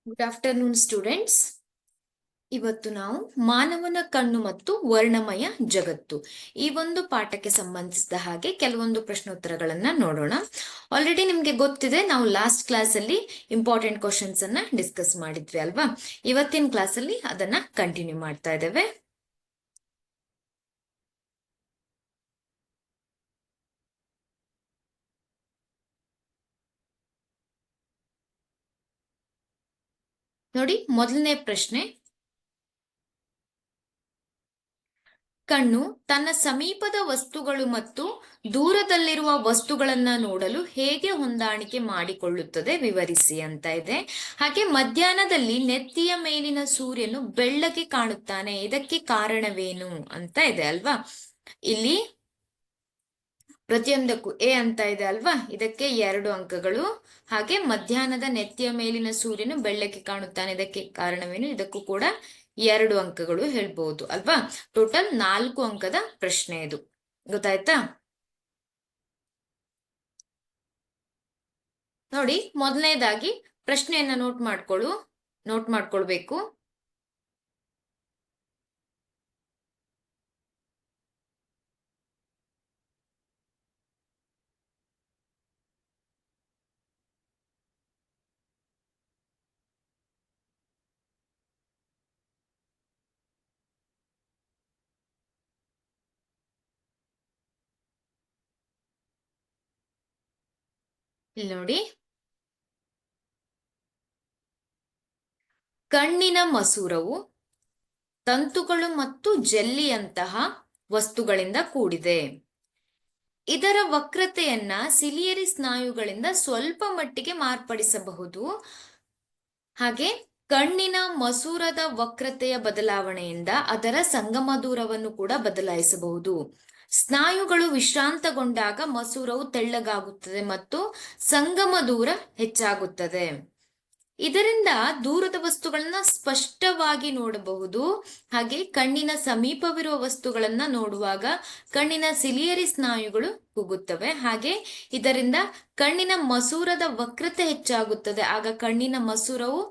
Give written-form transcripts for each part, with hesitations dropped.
Good afternoon students. ಇವತ್ತು ನಾವು ಮಾನವನ ಕಣ್ಣು ಮತ್ತು ವರ್ಣಮಯ ಜಗತ್ತು ಈ ಒಂದು ಪಾಠಕ್ಕೆ ಸಂಬಂಧಿಸಿದ ಹಾಗೆ ಕೆಲವೊಂದು ಪ್ರಶ್ನೋತ್ತರಗಳನ್ನ ನೋಡೋಣ. ಆಲ್ರೆಡಿ ನಿಮ್ಗೆ ಗೊತ್ತಿದೆ, ನಾವು ಲಾಸ್ಟ್ ಕ್ಲಾಸ್ ಅಲ್ಲಿ ಇಂಪಾರ್ಟೆಂಟ್ ಕ್ವಶನ್ಸ್ ಅನ್ನ ಡಿಸ್ಕಸ್ ಮಾಡಿದ್ವಿ ಅಲ್ವಾ. ಇವತ್ತಿನ ಕ್ಲಾಸ್ ಅಲ್ಲಿ ಅದನ್ನ ಕಂಟಿನ್ಯೂ ಮಾಡ್ತಾ ಇದ್ದೇವೆ. ನೋಡಿ, ಮೊದಲನೇ ಪ್ರಶ್ನೆ. ಕಣ್ಣು ತನ್ನ ಸಮೀಪದ ವಸ್ತುಗಳು ಮತ್ತು ದೂರದಲ್ಲಿರುವ ವಸ್ತುಗಳನ್ನ ನೋಡಲು ಹೇಗೆ ಹೊಂದಾಣಿಕೆ ಮಾಡಿಕೊಳ್ಳುತ್ತದೆ, ವಿವರಿಸಿ ಅಂತ ಇದೆ. ಹಾಗೆ ಮಧ್ಯಾಹ್ನದಲ್ಲಿ ನೆತ್ತಿಯ ಮೇಲಿನ ಸೂರ್ಯನು ಬೆಳ್ಳಗೆ ಕಾಣುತ್ತಾನೆ, ಇದಕ್ಕೆ ಕಾರಣವೇನು ಅಂತ ಇದೆ ಅಲ್ವಾ. ಇಲ್ಲಿ ಪ್ರತಿಯೊಂದಕ್ಕೂ ಎ ಅಂತ ಇದೆ ಅಲ್ವಾ, ಇದಕ್ಕೆ 2 ಅಂಕಗಳು. ಹಾಗೆ ಮಧ್ಯಾಹ್ನದ ನೆತ್ತಿಯ ಮೇಲಿನ ಸೂರ್ಯನು ಬೆಳ್ಳಗೆ ಕಾಣುತ್ತಾನೆ, ಇದಕ್ಕೆ ಕಾರಣವೇನು, ಇದಕ್ಕೂ ಕೂಡ 2 ಅಂಕಗಳು ಹೇಳ್ಬಹುದು ಅಲ್ವಾ. ಟೋಟಲ್ 4 ಅಂಕದ ಪ್ರಶ್ನೆ ಇದು, ಗೊತ್ತಾಯ್ತಾ. ನೋಡಿ, ಮೊದಲನೇದಾಗಿ ಪ್ರಶ್ನೆಯನ್ನ ನೋಟ್ ಮಾಡ್ಕೊಳ್ಬೇಕು. ಇಲ್ಲಿ ನೋಡಿ, ಕಣ್ಣಿನ ಮಸೂರವು ತಂತುಗಳು ಮತ್ತು ಜೆಲ್ಲಿಯಂತಹ ವಸ್ತುಗಳಿಂದ ಕೂಡಿದೆ. ಇದರ ವಕ್ರತೆಯನ್ನ ಸಿಲಿಯರಿ ಸ್ನಾಯುಗಳಿಂದ ಸ್ವಲ್ಪ ಮಟ್ಟಿಗೆ ಮಾರ್ಪಡಿಸಬಹುದು. ಹಾಗೆ ಕಣ್ಣಿನ ಮಸೂರದ ವಕ್ರತೆಯ ಬದಲಾವಣೆಯಿಂದ ಅದರ ಸಂಗಮ ದೂರವನ್ನು ಕೂಡ ಬದಲಾಯಿಸಬಹುದು. ಸ್ನಾಯುಗಳು ವಿಶ್ರಾಂತಗೊಂಡಾಗ ಮಸೂರವು ತೆಳ್ಳಗಾಗುತ್ತದೆ ಮತ್ತು ಸಂಗಮ ದೂರ ಹೆಚ್ಚಾಗುತ್ತದೆ. ಇದರಿಂದ ದೂರದ ವಸ್ತುಗಳನ್ನ ಸ್ಪಷ್ಟವಾಗಿ ನೋಡಬಹುದು. ಹಾಗೆ ಕಣ್ಣಿನ ಸಮೀಪವಿರುವ ವಸ್ತುಗಳನ್ನ ನೋಡುವಾಗ ಕಣ್ಣಿನ ಸಿಲಿಯರಿ ಸ್ನಾಯುಗಳು ಕುಗ್ಗುತ್ತವೆ. ಹಾಗೆ ಇದರಿಂದ ಕಣ್ಣಿನ ಮಸೂರದ ವಕ್ರತೆ ಹೆಚ್ಚಾಗುತ್ತದೆ, ಆಗ ಕಣ್ಣಿನ ಮಸೂರವು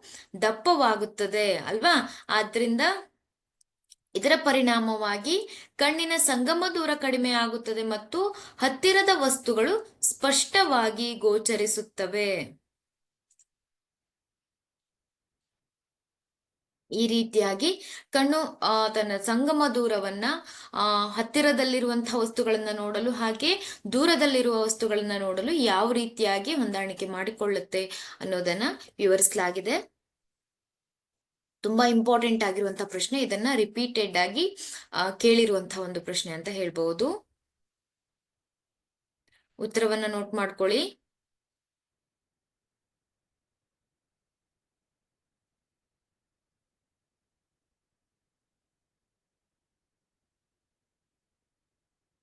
ದಪ್ಪವಾಗುತ್ತದೆ ಅಲ್ವಾ. ಆದ್ರಿಂದ ಇದರ ಪರಿಣಾಮವಾಗಿ ಕಣ್ಣಿನ ಸಂಗಮ ದೂರ ಕಡಿಮೆ ಆಗುತ್ತದೆ ಮತ್ತು ಹತ್ತಿರದ ವಸ್ತುಗಳು ಸ್ಪಷ್ಟವಾಗಿ ಗೋಚರಿಸುತ್ತವೆ. ಈ ರೀತಿಯಾಗಿ ಕಣ್ಣು ತನ್ನ ಸಂಗಮ ದೂರವನ್ನ ಹತ್ತಿರದಲ್ಲಿರುವಂತಹ ವಸ್ತುಗಳನ್ನ ನೋಡಲು ಹಾಗೆ ದೂರದಲ್ಲಿರುವ ವಸ್ತುಗಳನ್ನ ನೋಡಲು ಯಾವ ರೀತಿಯಾಗಿ ಹೊಂದಾಣಿಕೆ ಮಾಡಿಕೊಳ್ಳುತ್ತೆ ಅನ್ನೋದನ್ನ ವಿವರಿಸಲಾಗಿದೆ. ತುಂಬಾ ಇಂಪಾರ್ಟೆಂಟ್ ಆಗಿರುವಂತಹ ಪ್ರಶ್ನೆ, ಇದನ್ನ ರಿಪೀಟೆಡ್ ಆಗಿ ಕೇಳಿರುವಂತಹ ಒಂದು ಪ್ರಶ್ನೆ ಅಂತ ಹೇಳ್ಬಹುದು. ಉತ್ತರವನ್ನ ನೋಟ್ ಮಾಡ್ಕೊಳ್ಳಿ.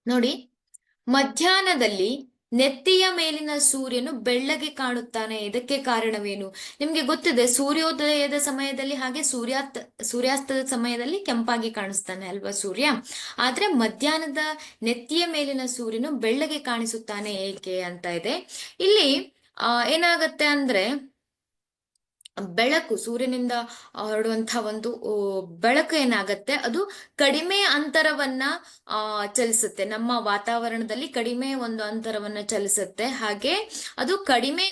ನೋಡಿ, ಮಧ್ಯಾಹ್ನದಲ್ಲಿ ನೆತ್ತಿಯ ಮೇಲಿನ ಸೂರ್ಯನು ಬೆಳ್ಳಗೆ ಕಾಣುತ್ತಾನೆ, ಇದಕ್ಕೆ ಕಾರಣವೇನು. ನಿಮ್ಗೆ ಗೊತ್ತಿದೆ, ಸೂರ್ಯೋದಯದ ಸಮಯದಲ್ಲಿ ಹಾಗೆ ಸೂರ್ಯಾಸ್ತದ ಸಮಯದಲ್ಲಿ ಕೆಂಪಾಗಿ ಕಾಣಿಸ್ತಾನೆ ಅಲ್ವಾ ಸೂರ್ಯ. ಆದ್ರೆ ಮಧ್ಯಾಹ್ನದ ನೆತ್ತಿಯ ಮೇಲಿನ ಸೂರ್ಯನು ಬೆಳ್ಳಗೆ ಕಾಣಿಸುತ್ತಾನೆ ಏಕೆ ಅಂತ ಇದೆ. ಇಲ್ಲಿ ಏನಾಗತ್ತೆ ಅಂದ್ರೆ, ಬೆಳಕು, ಸೂರ್ಯನಿಂದ ಹೊರಡುವಂತಹ ಒಂದು ಬೆಳಕು ಏನಾಗತ್ತೆ, ಅದು ಕಡಿಮೆ ಅಂತರವನ್ನ ಚಲಿಸುತ್ತೆ. ನಮ್ಮ ವಾತಾವರಣದಲ್ಲಿ ಕಡಿಮೆ ಒಂದು ಅಂತರವನ್ನ ಚಲಿಸುತ್ತೆ. ಹಾಗೆ ಅದು ಕಡಿಮೆ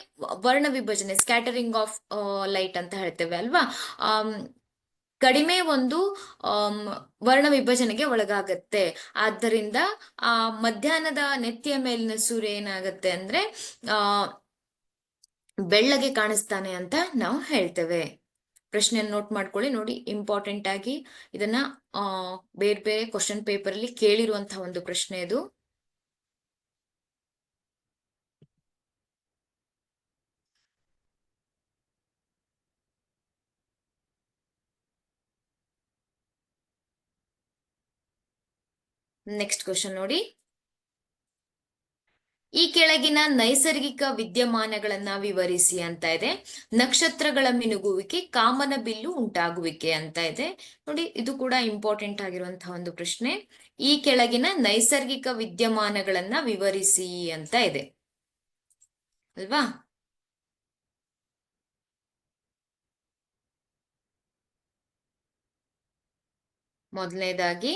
ವರ್ಣ ವಿಭಜನೆ, ಸ್ಕ್ಯಾಟರಿಂಗ್ ಆಫ್ ಲೈಟ್ ಅಂತ ಹೇಳ್ತೇವೆ ಅಲ್ವಾ. ಕಡಿಮೆ ಒಂದು ವರ್ಣ ವಿಭಜನೆಗೆ ಒಳಗಾಗತ್ತೆ. ಆದ್ದರಿಂದ ಮಧ್ಯಾಹ್ನದ ನೆತ್ತಿಯ ಮೇಲಿನ ಸೂರ್ಯ ಏನಾಗತ್ತೆ ಅಂದ್ರೆ ಬೆಳ್ಳಗೆ ಕಾಣಿಸ್ತಾನೆ ಅಂತ ನಾವು ಹೇಳ್ತೇವೆ. ಪ್ರಶ್ನೆಯನ್ನು ನೋಟ್ ಮಾಡ್ಕೊಳ್ಳಿ. ನೋಡಿ, ಇಂಪಾರ್ಟೆಂಟ್ ಆಗಿ ಇದನ್ನ ಬೇರೆ ಬೇರೆ ಕ್ವಶನ್ ಪೇಪರ್ ಅಲ್ಲಿ ಕೇಳಿರುವಂತಹ ಒಂದು ಪ್ರಶ್ನೆ ಇದು. ನೆಕ್ಸ್ಟ್ ಕ್ವಶನ್ ನೋಡಿ, ಈ ಕೆಳಗಿನ ನೈಸರ್ಗಿಕ ವಿದ್ಯಮಾನಗಳನ್ನ ವಿವರಿಸಿ ಅಂತ ಇದೆ. ನಕ್ಷತ್ರಗಳ ಮಿನುಗುವಿಕೆ, ಕಾಮನ ಬಿಲ್ಲು ಉಂಟಾಗುವಿಕೆ ಅಂತ ಇದೆ. ನೋಡಿ, ಇದು ಕೂಡ ಇಂಪಾರ್ಟೆಂಟ್ ಆಗಿರುವಂತಹ ಒಂದು ಪ್ರಶ್ನೆ. ಈ ಕೆಳಗಿನ ನೈಸರ್ಗಿಕ ವಿದ್ಯಮಾನಗಳನ್ನ ವಿವರಿಸಿ ಅಂತ ಇದೆ ಅಲ್ವಾ. ಮೊದಲನೇದಾಗಿ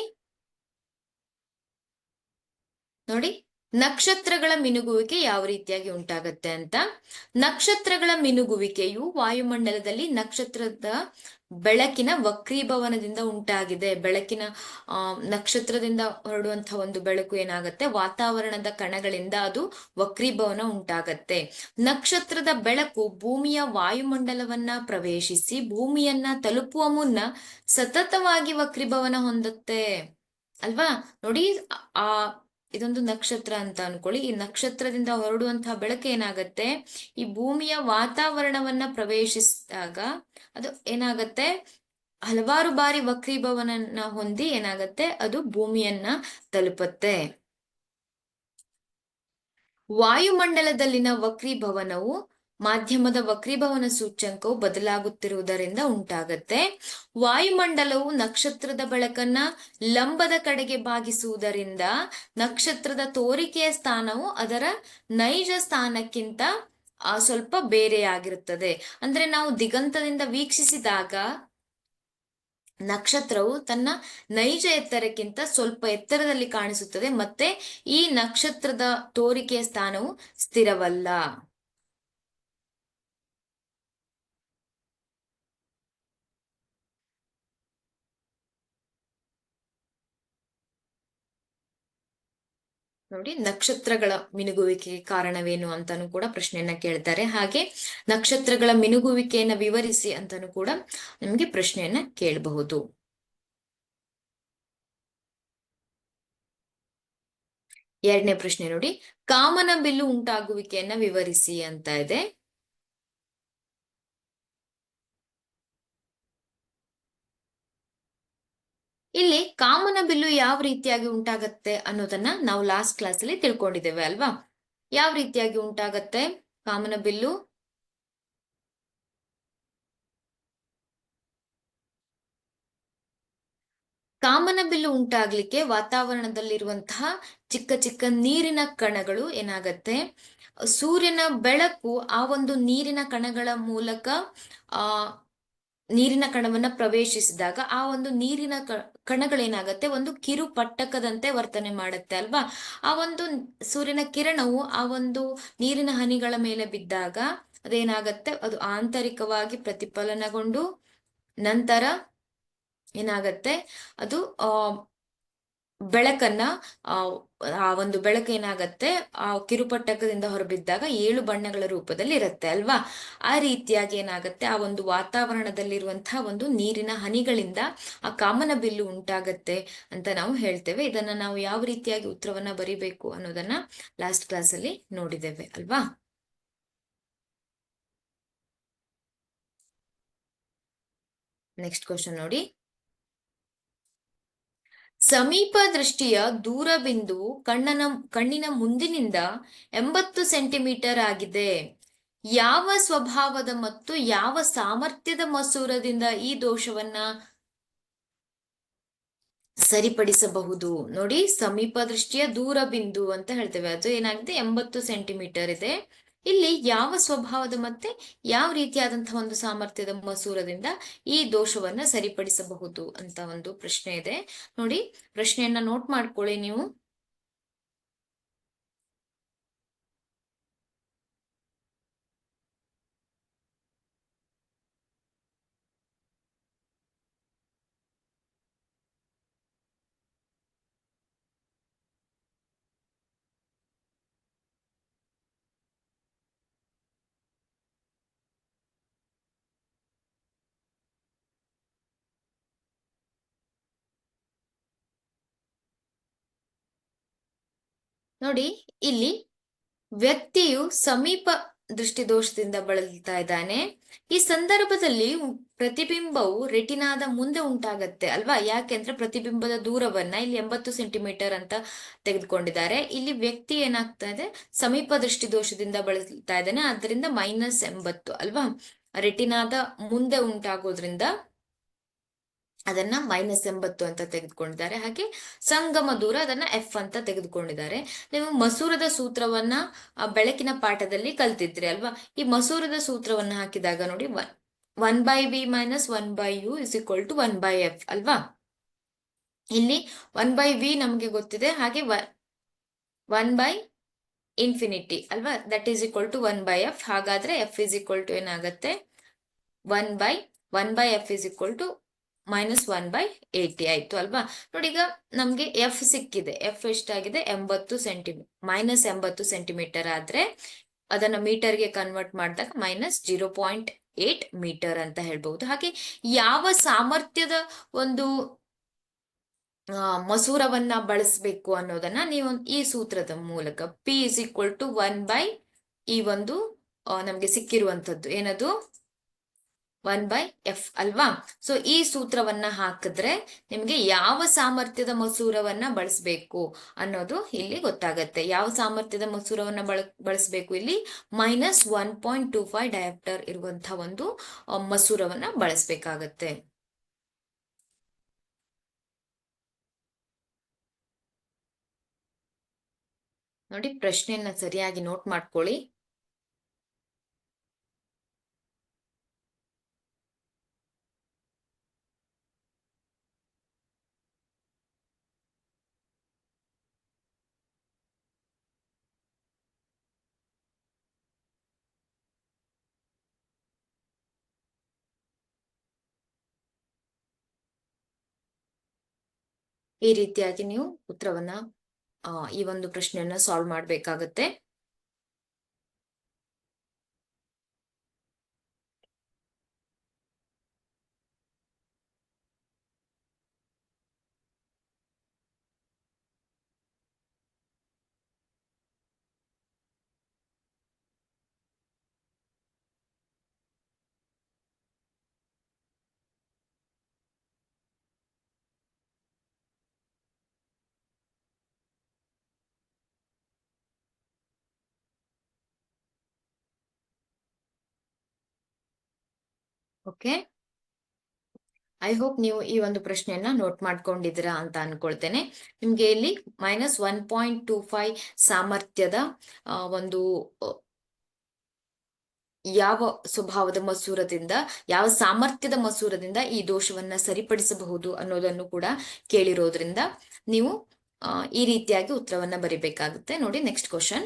ನೋಡಿ, ನಕ್ಷತ್ರಗಳ ಮಿನುಗುವಿಕೆ ಯಾವ ರೀತಿಯಾಗಿ ಉಂಟಾಗತ್ತೆ ಅಂತ. ನಕ್ಷತ್ರಗಳ ಮಿನುಗುವಿಕೆಯು ವಾಯುಮಂಡಲದಲ್ಲಿ ನಕ್ಷತ್ರದ ಬೆಳಕಿನ ವಕ್ರೀಭವನದಿಂದ ಉಂಟಾಗಿದೆ. ಬೆಳಕಿನ ನಕ್ಷತ್ರದಿಂದ ಹೊರಡುವಂತಹ ಒಂದು ಬೆಳಕು ಏನಾಗತ್ತೆ, ವಾತಾವರಣದ ಕಣಗಳಿಂದ ಅದು ವಕ್ರೀಭವನ ಉಂಟಾಗತ್ತೆ. ನಕ್ಷತ್ರದ ಬೆಳಕು ಭೂಮಿಯ ವಾಯುಮಂಡಲವನ್ನ ಪ್ರವೇಶಿಸಿ ಭೂಮಿಯನ್ನ ತಲುಪುವ ಮುನ್ನ ಸತತವಾಗಿ ವಕ್ರೀಭವನ ಹೊಂದುತ್ತೆ ಅಲ್ವಾ. ನೋಡಿ, ಆ ಇದೊಂದು ನಕ್ಷತ್ರ ಅಂತ ಅನ್ಕೊಳ್ಳಿ. ಈ ನಕ್ಷತ್ರದಿಂದ ಹೊರಡುವಂತಹ ಬೆಳಕು ಏನಾಗತ್ತೆ, ಈ ಭೂಮಿಯ ವಾತಾವರಣವನ್ನ ಪ್ರವೇಶಿಸಿದಾಗ ಅದು ಏನಾಗತ್ತೆ, ಹಲವಾರು ಬಾರಿ ವಕ್ರೀಭವನನ್ನ ಹೊಂದಿ ಏನಾಗತ್ತೆ, ಅದು ಭೂಮಿಯನ್ನ ತಲುಪತ್ತೆ. ವಾಯುಮಂಡಲದಲ್ಲಿನ ವಕ್ರೀಭವನವು ಮಾಧ್ಯಮದ ವಕ್ರೀಭವನ ಸೂಚ್ಯಂಕವು ಬದಲಾಗುತ್ತಿರುವುದರಿಂದ ಉಂಟಾಗತ್ತೆ. ವಾಯುಮಂಡಲವು ನಕ್ಷತ್ರದ ಬೆಳಕನ್ನ ಲಂಬದ ಕಡೆಗೆ ಬಾಗಿಸುವುದರಿಂದ ನಕ್ಷತ್ರದ ತೋರಿಕೆಯ ಸ್ಥಾನವು ಅದರ ನೈಜ ಸ್ಥಾನಕ್ಕಿಂತ ಸ್ವಲ್ಪ ಬೇರೆಯಾಗಿರುತ್ತದೆ. ಅಂದ್ರೆ ನಾವು ದಿಗಂತದಿಂದ ವೀಕ್ಷಿಸಿದಾಗ ನಕ್ಷತ್ರವು ತನ್ನ ನೈಜ ಎತ್ತರಕ್ಕಿಂತ ಸ್ವಲ್ಪ ಎತ್ತರದಲ್ಲಿ ಕಾಣಿಸುತ್ತದೆ, ಮತ್ತೆ ಈ ನಕ್ಷತ್ರದ ತೋರಿಕೆಯ ಸ್ಥಾನವು ಸ್ಥಿರವಲ್ಲ. ನೋಡಿ, ನಕ್ಷತ್ರಗಳ ಮಿನುಗುವಿಕೆಗೆ ಕಾರಣವೇನು ಅಂತಾನು ಕೂಡ ಪ್ರಶ್ನೆಯನ್ನ ಕೇಳ್ತಾರೆ. ಹಾಗೆ ನಕ್ಷತ್ರಗಳ ಮಿನುಗುವಿಕೆಯನ್ನ ವಿವರಿಸಿ ಅಂತಾನು ಕೂಡ ನಿಮ್ಗೆ ಪ್ರಶ್ನೆಯನ್ನ ಕೇಳಬಹುದು. ಎರಡನೇ ಪ್ರಶ್ನೆ ನೋಡಿ, ಕಾಮನಬಿಲ್ಲು ಉಂಟಾಗುವಿಕೆಯನ್ನ ವಿವರಿಸಿ ಅಂತ ಇದೆ. ಇಲ್ಲಿ ಕಾಮನಬಿಲ್ಲು ಯಾವ ರೀತಿಯಾಗಿ ಉಂಟಾಗತ್ತೆ ಅನ್ನೋದನ್ನ ನಾವು ಲಾಸ್ಟ್ ಕ್ಲಾಸ್ ಅಲ್ಲಿ ತಿಳ್ಕೊಂಡಿದ್ದೇವೆ ಅಲ್ವಾ. ಯಾವ ರೀತಿಯಾಗಿ ಉಂಟಾಗತ್ತೆ ಕಾಮನಬಿಲ್ಲು? ಕಾಮನಬಿಲ್ಲು ಉಂಟಾಗ್ಲಿಕ್ಕೆ ವಾತಾವರಣದಲ್ಲಿರುವಂತಹ ಚಿಕ್ಕ ಚಿಕ್ಕ ನೀರಿನ ಕಣಗಳು ಏನಾಗತ್ತೆ, ಸೂರ್ಯನ ಬೆಳಕು ಆ ಒಂದು ನೀರಿನ ಕಣಗಳ ಮೂಲಕ ನೀರಿನ ಕಣವನ್ನ ಪ್ರವೇಶಿಸಿದಾಗ ಆ ಒಂದು ನೀರಿನ ಕಣಗಳೇನಾಗತ್ತೆ, ಒಂದು ಕಿರು ಪಟ್ಟಕದಂತೆ ವರ್ತನೆ ಮಾಡುತ್ತೆ ಅಲ್ವಾ. ಆ ಒಂದು ಸೂರ್ಯನ ಕಿರಣವು ಆ ಒಂದು ನೀರಿನ ಹನಿಗಳ ಮೇಲೆ ಬಿದ್ದಾಗ ಅದೇನಾಗತ್ತೆ, ಅದು ಆಂತರಿಕವಾಗಿ ಪ್ರತಿಫಲನಗೊಂಡು ನಂತರ ಏನಾಗತ್ತೆ, ಅದು ಬೆಳಕನ್ನ ಆ ಒಂದು ಬೆಳಕು ಏನಾಗತ್ತೆ, ಆ ಕಿರುಪಟ್ಟಕದಿಂದ ಹೊರಬಿದ್ದಾಗ 7 ಬಣ್ಣಗಳ ರೂಪದಲ್ಲಿ ಇರುತ್ತೆ ಅಲ್ವಾ. ಆ ರೀತಿಯಾಗಿ ಏನಾಗತ್ತೆ, ಆ ಒಂದು ವಾತಾವರಣದಲ್ಲಿರುವಂತಹ ಒಂದು ನೀರಿನ ಹನಿಗಳಿಂದ ಆ ಕಾಮನಬಿಲ್ಲು ಉಂಟಾಗತ್ತೆ ಅಂತ ನಾವು ಹೇಳ್ತೇವೆ. ಇದನ್ನ ನಾವು ಯಾವ ರೀತಿಯಾಗಿ ಉತ್ತರವನ್ನ ಬರಿಬೇಕು ಅನ್ನೋದನ್ನ ಲಾಸ್ಟ್ ಕ್ಲಾಸ್ ಅಲ್ಲಿ ನೋಡಿದ್ದೇವೆ ಅಲ್ವಾ. ನೆಕ್ಸ್ಟ್ ಕ್ವಶನ್ ನೋಡಿ, ಸಮೀಪ ದೃಷ್ಟಿಯ ದೂರಬಿಂದು ಕಣ್ಣಿನ ಮುಂದಿನಿಂದ 80 ಸೆಂಟಿಮೀಟರ್ ಆಗಿದೆ. ಯಾವ ಸ್ವಭಾವದ ಮತ್ತು ಯಾವ ಸಾಮರ್ಥ್ಯದ ಮಸೂರದಿಂದ ಈ ದೋಷವನ್ನ ಸರಿಪಡಿಸಬಹುದು? ನೋಡಿ, ಸಮೀಪ ದೃಷ್ಟಿಯ ದೂರಬಿಂದು ಅಂತ ಹೇಳ್ತೇವೆ, ಅದು ಏನಾಗಿದೆ 80 ಸೆಂಟಿಮೀಟರ್ ಇದೆ. ಇಲ್ಲಿ ಯಾವ ಸ್ವಭಾವದ ಮತ್ತೆ ಯಾವ ರೀತಿಯಾದಂತಹ ಒಂದು ಸಾಮರ್ಥ್ಯದ ಮಸೂರದಿಂದ ಈ ದೋಷವನ್ನ ಸರಿಪಡಿಸಬಹುದು ಅಂತ ಒಂದು ಪ್ರಶ್ನೆ ಇದೆ. ನೋಡಿ, ಪ್ರಶ್ನೆಯನ್ನ ನೋಟ್ ಮಾಡ್ಕೊಳ್ಳಿ ನೀವು. ನೋಡಿ, ಇಲ್ಲಿ ವ್ಯಕ್ತಿಯು ಸಮೀಪ ದೃಷ್ಟಿದೋಷದಿಂದ ಬಳಲ್ತಾ ಇದ್ದಾನೆ. ಈ ಸಂದರ್ಭದಲ್ಲಿ ಪ್ರತಿಬಿಂಬವು ರೆಟಿನಾದ ಮುಂದೆ ಉಂಟಾಗತ್ತೆ ಅಲ್ವಾ. ಯಾಕೆಂದ್ರೆ ಪ್ರತಿಬಿಂಬದ ದೂರವನ್ನ ಇಲ್ಲಿ 80 ಸೆಂಟಿಮೀಟರ್ ಅಂತ ತೆಗೆದುಕೊಂಡಿದ್ದಾರೆ. ಇಲ್ಲಿ ವ್ಯಕ್ತಿ ಏನಾಗ್ತಾ ಇದೆ, ಸಮೀಪ ದೃಷ್ಟಿದೋಷದಿಂದ ಬಳಲ್ತಾ ಇದ್ದಾನೆ, ಅದರಿಂದ -80 ಅಲ್ವಾ. ರೆಟಿನಾದ ಮುಂದೆ ಉಂಟಾಗೋದ್ರಿಂದ ಅದನ್ನ -80 ಅಂತ ತೆಗೆದುಕೊಂಡಿದ್ದಾರೆ. ಹಾಗೆ ಸಂಗಮ ದೂರ ಅದನ್ನ F ಅಂತ ತೆಗೆದುಕೊಂಡಿದ್ದಾರೆ. ನೀವು ಮಸೂರದ ಸೂತ್ರವನ್ನ ಬೆಳಕಿನ ಪಾಠದಲ್ಲಿ ಕಲ್ತಿದ್ರಿ ಅಲ್ವಾ. ಈ ಮಸೂರದ ಸೂತ್ರವನ್ನ ಹಾಕಿದಾಗ ನೋಡಿ, 1/v - 1/u = 1/f ಅಲ್ವಾ. ಇಲ್ಲಿ 1/v ನಮ್ಗೆ ಗೊತ್ತಿದೆ, ಹಾಗೆ 1/∞ ಅಲ್ವಾ, that is equal to 1/f. ಹಾಗಾದ್ರೆ f ಈಸ್ ಈಕ್ವಲ್ ಟು ಏನಾಗತ್ತೆ, 1/f ಈಸ್ ಈಕ್ವಲ್ ಟು -1/80 ಆಯ್ತು ಅಲ್ವಾ. ನೋಡಿ, ಈಗ ನಮ್ಗೆ ಎಫ್ ಸಿಕ್ಕಿದೆ. ಎಫ್ ಎಷ್ಟಾಗಿದೆ, 80 ಸೆಂಟಿಮೀಟರ್ ಆದ್ರೆ ಅದನ್ನ ಮೀಟರ್ಗೆ ಕನ್ವರ್ಟ್ ಮಾಡಿದಾಗ -0.8 ಮೀಟರ್ ಅಂತ ಹೇಳ್ಬಹುದು. ಹಾಗೆ ಯಾವ ಸಾಮರ್ಥ್ಯದ ಒಂದು ಮಸೂರವನ್ನ ಬಳಸಬೇಕು ಅನ್ನೋದನ್ನ ನೀವು ಈ ಸೂತ್ರದ ಮೂಲಕ P ಇಸ್ ಈಕ್ವಲ್ ಟು 1/, ಈ ಒಂದು ನಮ್ಗೆ ಸಿಕ್ಕಿರುವಂತದ್ದು ಏನದು, 1/f ಅಲ್ವಾ. ಸೊ ಈ ಸೂತ್ರವನ್ನ ಹಾಕಿದ್ರೆ ನಿಮ್ಗೆ ಯಾವ ಸಾಮರ್ಥ್ಯದ ಮಸೂರವನ್ನ ಬಳಸಬೇಕು ಅನ್ನೋದು ಇಲ್ಲಿ ಗೊತ್ತಾಗತ್ತೆ. ಯಾವ ಸಾಮರ್ಥ್ಯದ ಮಸೂರವನ್ನ ಬಳಸಬೇಕು, ಇಲ್ಲಿ -1.25 ಡಯಾಪ್ಟರ್ ಇರುವಂತಹ ಒಂದು ಮಸೂರವನ್ನ ಬಳಸಬೇಕಾಗತ್ತೆ. ನೋಡಿ, ಪ್ರಶ್ನೆಯನ್ನ ಸರಿಯಾಗಿ ನೋಟ್ ಮಾಡ್ಕೊಳ್ಳಿ. ಈ ರೀತಿಯಾಗಿ ನೀವು ಉತ್ತರವನ್ನ ಈ ಒಂದು ಪ್ರಶ್ನೆಯನ್ನ ಸಾಲ್ವ್ ಮಾಡ್ಬೇಕಾಗತ್ತೆ. ಓಕೆ, ಐ ಹೋಪ್ ನೀವು ಈ ಒಂದು ಪ್ರಶ್ನೆಯನ್ನ ನೋಟ್ ಮಾಡ್ಕೊಂಡಿದ್ದೀರಾ ಅಂತ ಅನ್ಕೊಳ್ತೇನೆ. ನಿಮ್ಗೆ ಇಲ್ಲಿ -1.25 ಸಾಮರ್ಥ್ಯದ ಒಂದು ಯಾವ ಸ್ವಭಾವದ ಮಸೂರದಿಂದ, ಯಾವ ಸಾಮರ್ಥ್ಯದ ಮಸೂರದಿಂದ ಈ ದೋಷವನ್ನ ಸರಿಪಡಿಸಬಹುದು ಅನ್ನೋದನ್ನು ಕೂಡ ಕೇಳಿರೋದ್ರಿಂದ ನೀವು ಈ ರೀತಿಯಾಗಿ ಉತ್ತರವನ್ನ ಬರಿಬೇಕಾಗುತ್ತೆ. ನೋಡಿ, ನೆಕ್ಸ್ಟ್ ಕ್ವಶನ್.